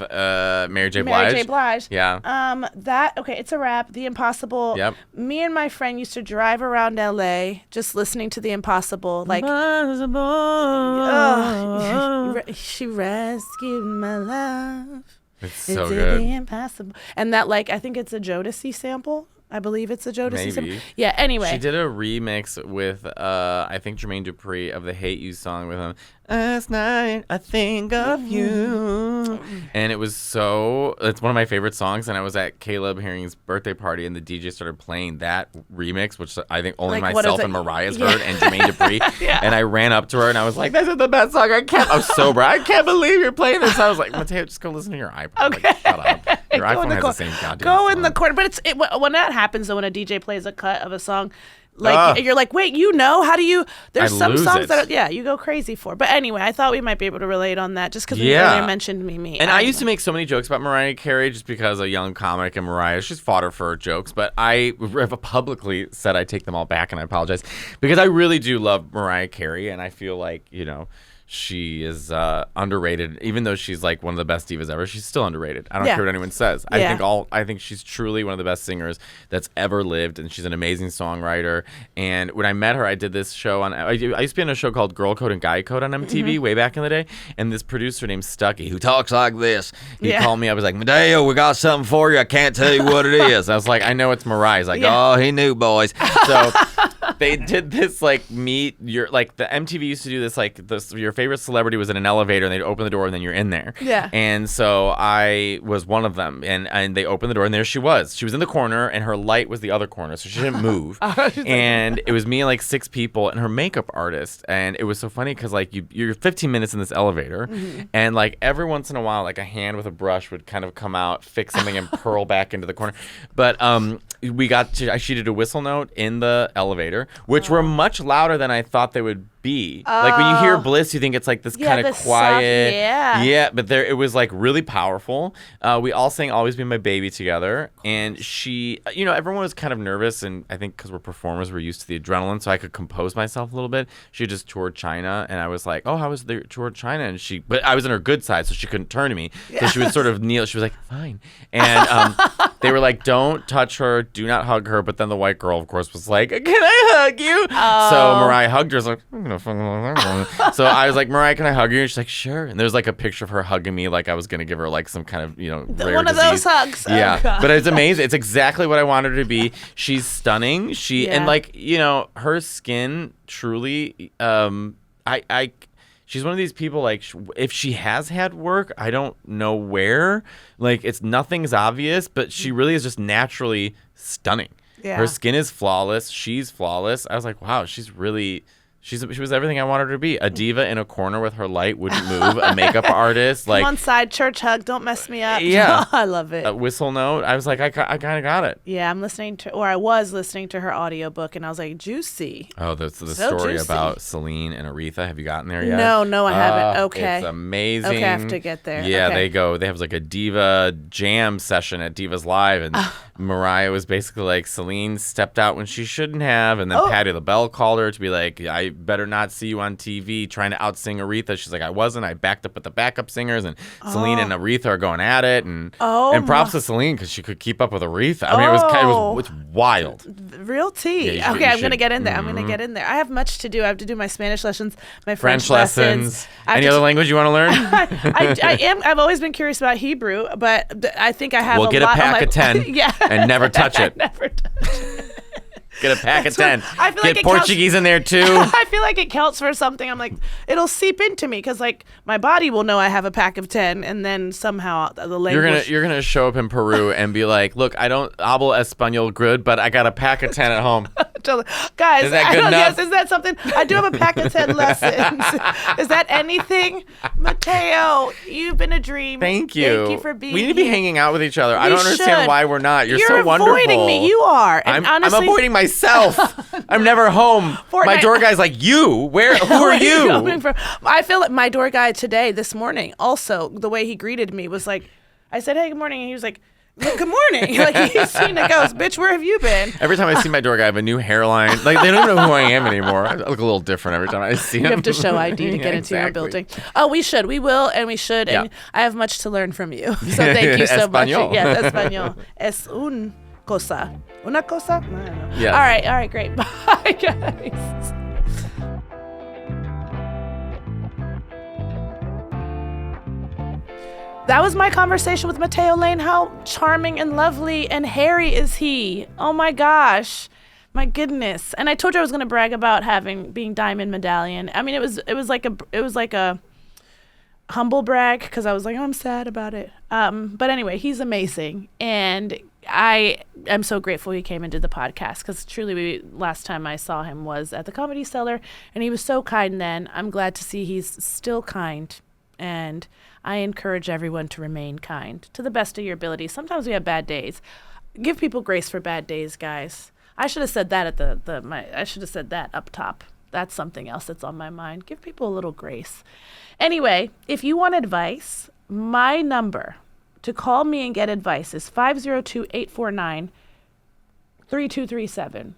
Mary J. Blige. Mary J. Blige. Yeah. It's a wrap. The Impossible. Yep. Me and my friend used to drive around LA just listening to The Impossible. Like, she rescued my life. It's so good. The Impossible. And that I think it's a Jodeci sample. I believe it's a Jodeci sample. Maybe. Yeah, anyway. She did a remix with, I think, Jermaine Dupri of the Hate You song with him. Last night, I think of you. And it's one of my favorite songs. And I was at Caleb Herring's birthday party, and the DJ started playing that remix, which I think only myself and Mariah's heard, and Jermaine Dupri. Yeah. And I ran up to her, and I was like, this is the best song. I was sober. I can't believe you're playing this. I was like, Matteo, just go listen to your iPod. Okay. Like, shut up. Your iPhone has the same goddamn Go song. in the corner. But when that happens, though, when a DJ plays a cut of a song, you're like, wait, how do you? There's some songs that you go crazy for. But anyway, I thought we might be able to relate on that just because we earlier mentioned Mimi. And I used to make so many jokes about Mariah Carey just because a young comic and Mariah, she's fodder for jokes. But I have publicly said I take them all back, and I apologize because I really do love Mariah Carey, and I feel like she is underrated. Even though she's like one of the best divas ever, she's still underrated. I don't care what anyone says. I think she's truly one of the best singers that's ever lived, and she's an amazing songwriter. And when I met her, I did this show I used to be on a show called Girl Code and Guy Code on MTV way back in the day. And this producer named Stucky, who talks like this, he called me up. He was like, Matteo, we got something for you. I can't tell you what it is. I was like, I know it's Mariah. He's like, oh, he knew, boys. So they did this the MTV used to do this your favorite celebrity was in an elevator, and they'd open the door, and then you're in there. Yeah. And so I was one of them, and they opened the door, and there she was. She was in the corner, and her light was the other corner, so she didn't move. And it was me and 6 people, and her makeup artist. And it was so funny because you're 15 minutes in this elevator, and every once in a while, a hand with a brush would kind of come out, fix something, and pearl back into the corner. But she did a whistle note in the elevator, which were much louder than I thought they would be. When you hear Bliss, you think it's this kind of quiet. But it was really powerful. We all sang Always Be My Baby together, and she, everyone was kind of nervous, and I think because we're performers, we're used to the adrenaline, so I could compose myself a little bit. She just toured China, and I was like, oh, how was the tour of China? And but I was on her good side, so she couldn't turn to me. So she would sort of kneel. She was like, fine. And they were like, don't touch her, do not hug her. But then the white girl, of course, was like, can I hug you? So Mariah hugged her. I was like, I'm going to the fuck? So I was like, Mariah, can I hug you? And she's like, sure. And there's like a picture of her hugging me like I was going to give her like some kind of, rare one disease. of those hugs. Yeah. Oh, but it's amazing. It's exactly what I wanted her to be. She's stunning. And like, her skin truly, she's one of these people, like, if she has had work, I don't know where. Like, nothing's obvious, but she really is just naturally stunning. Yeah. Her skin is flawless. She's flawless. I was like, wow, she was everything I wanted her to be. A diva in a corner with her light, wouldn't move. A makeup artist. Like, come on side, church hug, don't mess me up. Yeah. I love it. A whistle note. I was like, I kind of got it. Yeah, I was listening to her audiobook, and I was like, juicy. Oh, the story juicy. About Celine and Aretha. Have you gotten there yet? No, I haven't. Okay. It's amazing. Okay, I have to get there. Yeah, okay. They have like a diva jam session at Divas Live, and Mariah was basically like, Celine stepped out when she shouldn't have, and then Patti LaBelle called her to be like, I better not see you on TV trying to outsing Aretha. She's like, I wasn't. I backed up with the backup singers, and Celine and Aretha are going at it, and props to Celine because she could keep up with Aretha. I mean, it was wild. Real tea. Yeah, I'm gonna get in there. I'm gonna get in there. I have much to do. I have to do my Spanish lessons, my French lessons. Any other language you want to learn? I've always been curious about Hebrew, but I think I have. We'll get a pack of 10 and never touch it. Never touch it. Get a pack of 10. I feel Get like Portuguese in there too. I feel like it counts for something. I'm like, it'll seep into me because like my body will know I have a pack of 10, and then somehow the language. You're gonna show up in Peru and be like, look, I don't hablo español good, but I got a pack of 10 at home. Guys, is that good enough? Yes, is that something? I do have a pack of 10 lessons. Is that anything? Matteo, you've been a dream. Thank you. Thank you for being here. We need to be hanging out with each other. I don't understand should. why we're not. You're so wonderful. You're avoiding me. You are. And honestly, I'm avoiding myself. I'm never home. My door guy's like, you? Who are you? I feel like my door guy this morning, also, the way he greeted me was like, I said, hey, good morning. And he was like, good morning. Like, he's seen it goes, bitch, where have you been? Every time I see my door guy, I have a new hairline. Like, they don't even know who I am anymore. I look a little different every time I see him. You have to show ID to get into your building. Oh, we should. We will, and we should. And I have much to learn from you. So thank you so much. Yes, español. Es una cosa. Una cosa? I don't know. Yes. All right, great. Bye, guys. That was my conversation with Matteo Lane. How charming and lovely and hairy is he? Oh my gosh. My goodness. And I told you I was going to brag about being diamond medallion. I mean, it was like a humble brag because I was like, oh, I'm sad about it. But anyway, he's amazing. And I am so grateful he came and did the podcast because truly last time I saw him was at the Comedy Cellar, and he was so kind then. I'm glad to see he's still kind, and I encourage everyone to remain kind to the best of your ability. Sometimes we have bad days. Give people grace for bad days, guys. I should have said that I should have said that up top. That's something else that's on my mind. Give people a little grace. Anyway, if you want advice, my number to call me and get advice is 502-849-3237.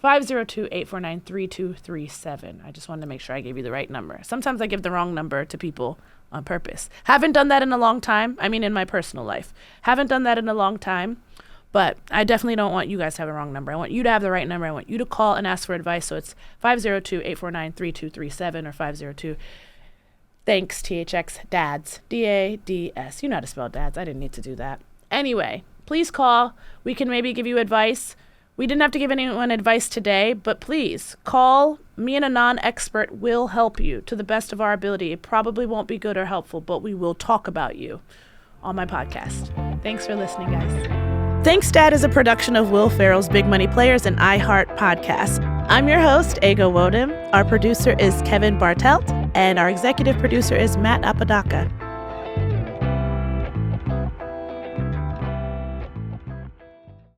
502-849-3237. I just wanted to make sure I gave you the right number. Sometimes I give the wrong number to people on purpose. Haven't done that in a long time. I mean, in my personal life. Haven't done that in a long time. But I definitely don't want you guys to have the wrong number. I want you to have the right number. I want you to call and ask for advice. So it's 502-849-3237 or 502 Thanks, THX, DADS, DADS. You know how to spell dads. I didn't need to do that. Anyway, please call. We can maybe give you advice. We didn't have to give anyone advice today, but please call. Me and a non-expert will help you to the best of our ability. It probably won't be good or helpful, but we will talk about you on my podcast. Thanks for listening, guys. Thanks, Dad is a production of Will Ferrell's Big Money Players and iHeart podcast. I'm your host, Ego Nwodim. Our producer is Kevin Bartelt, and our executive producer is Matt Apodaca.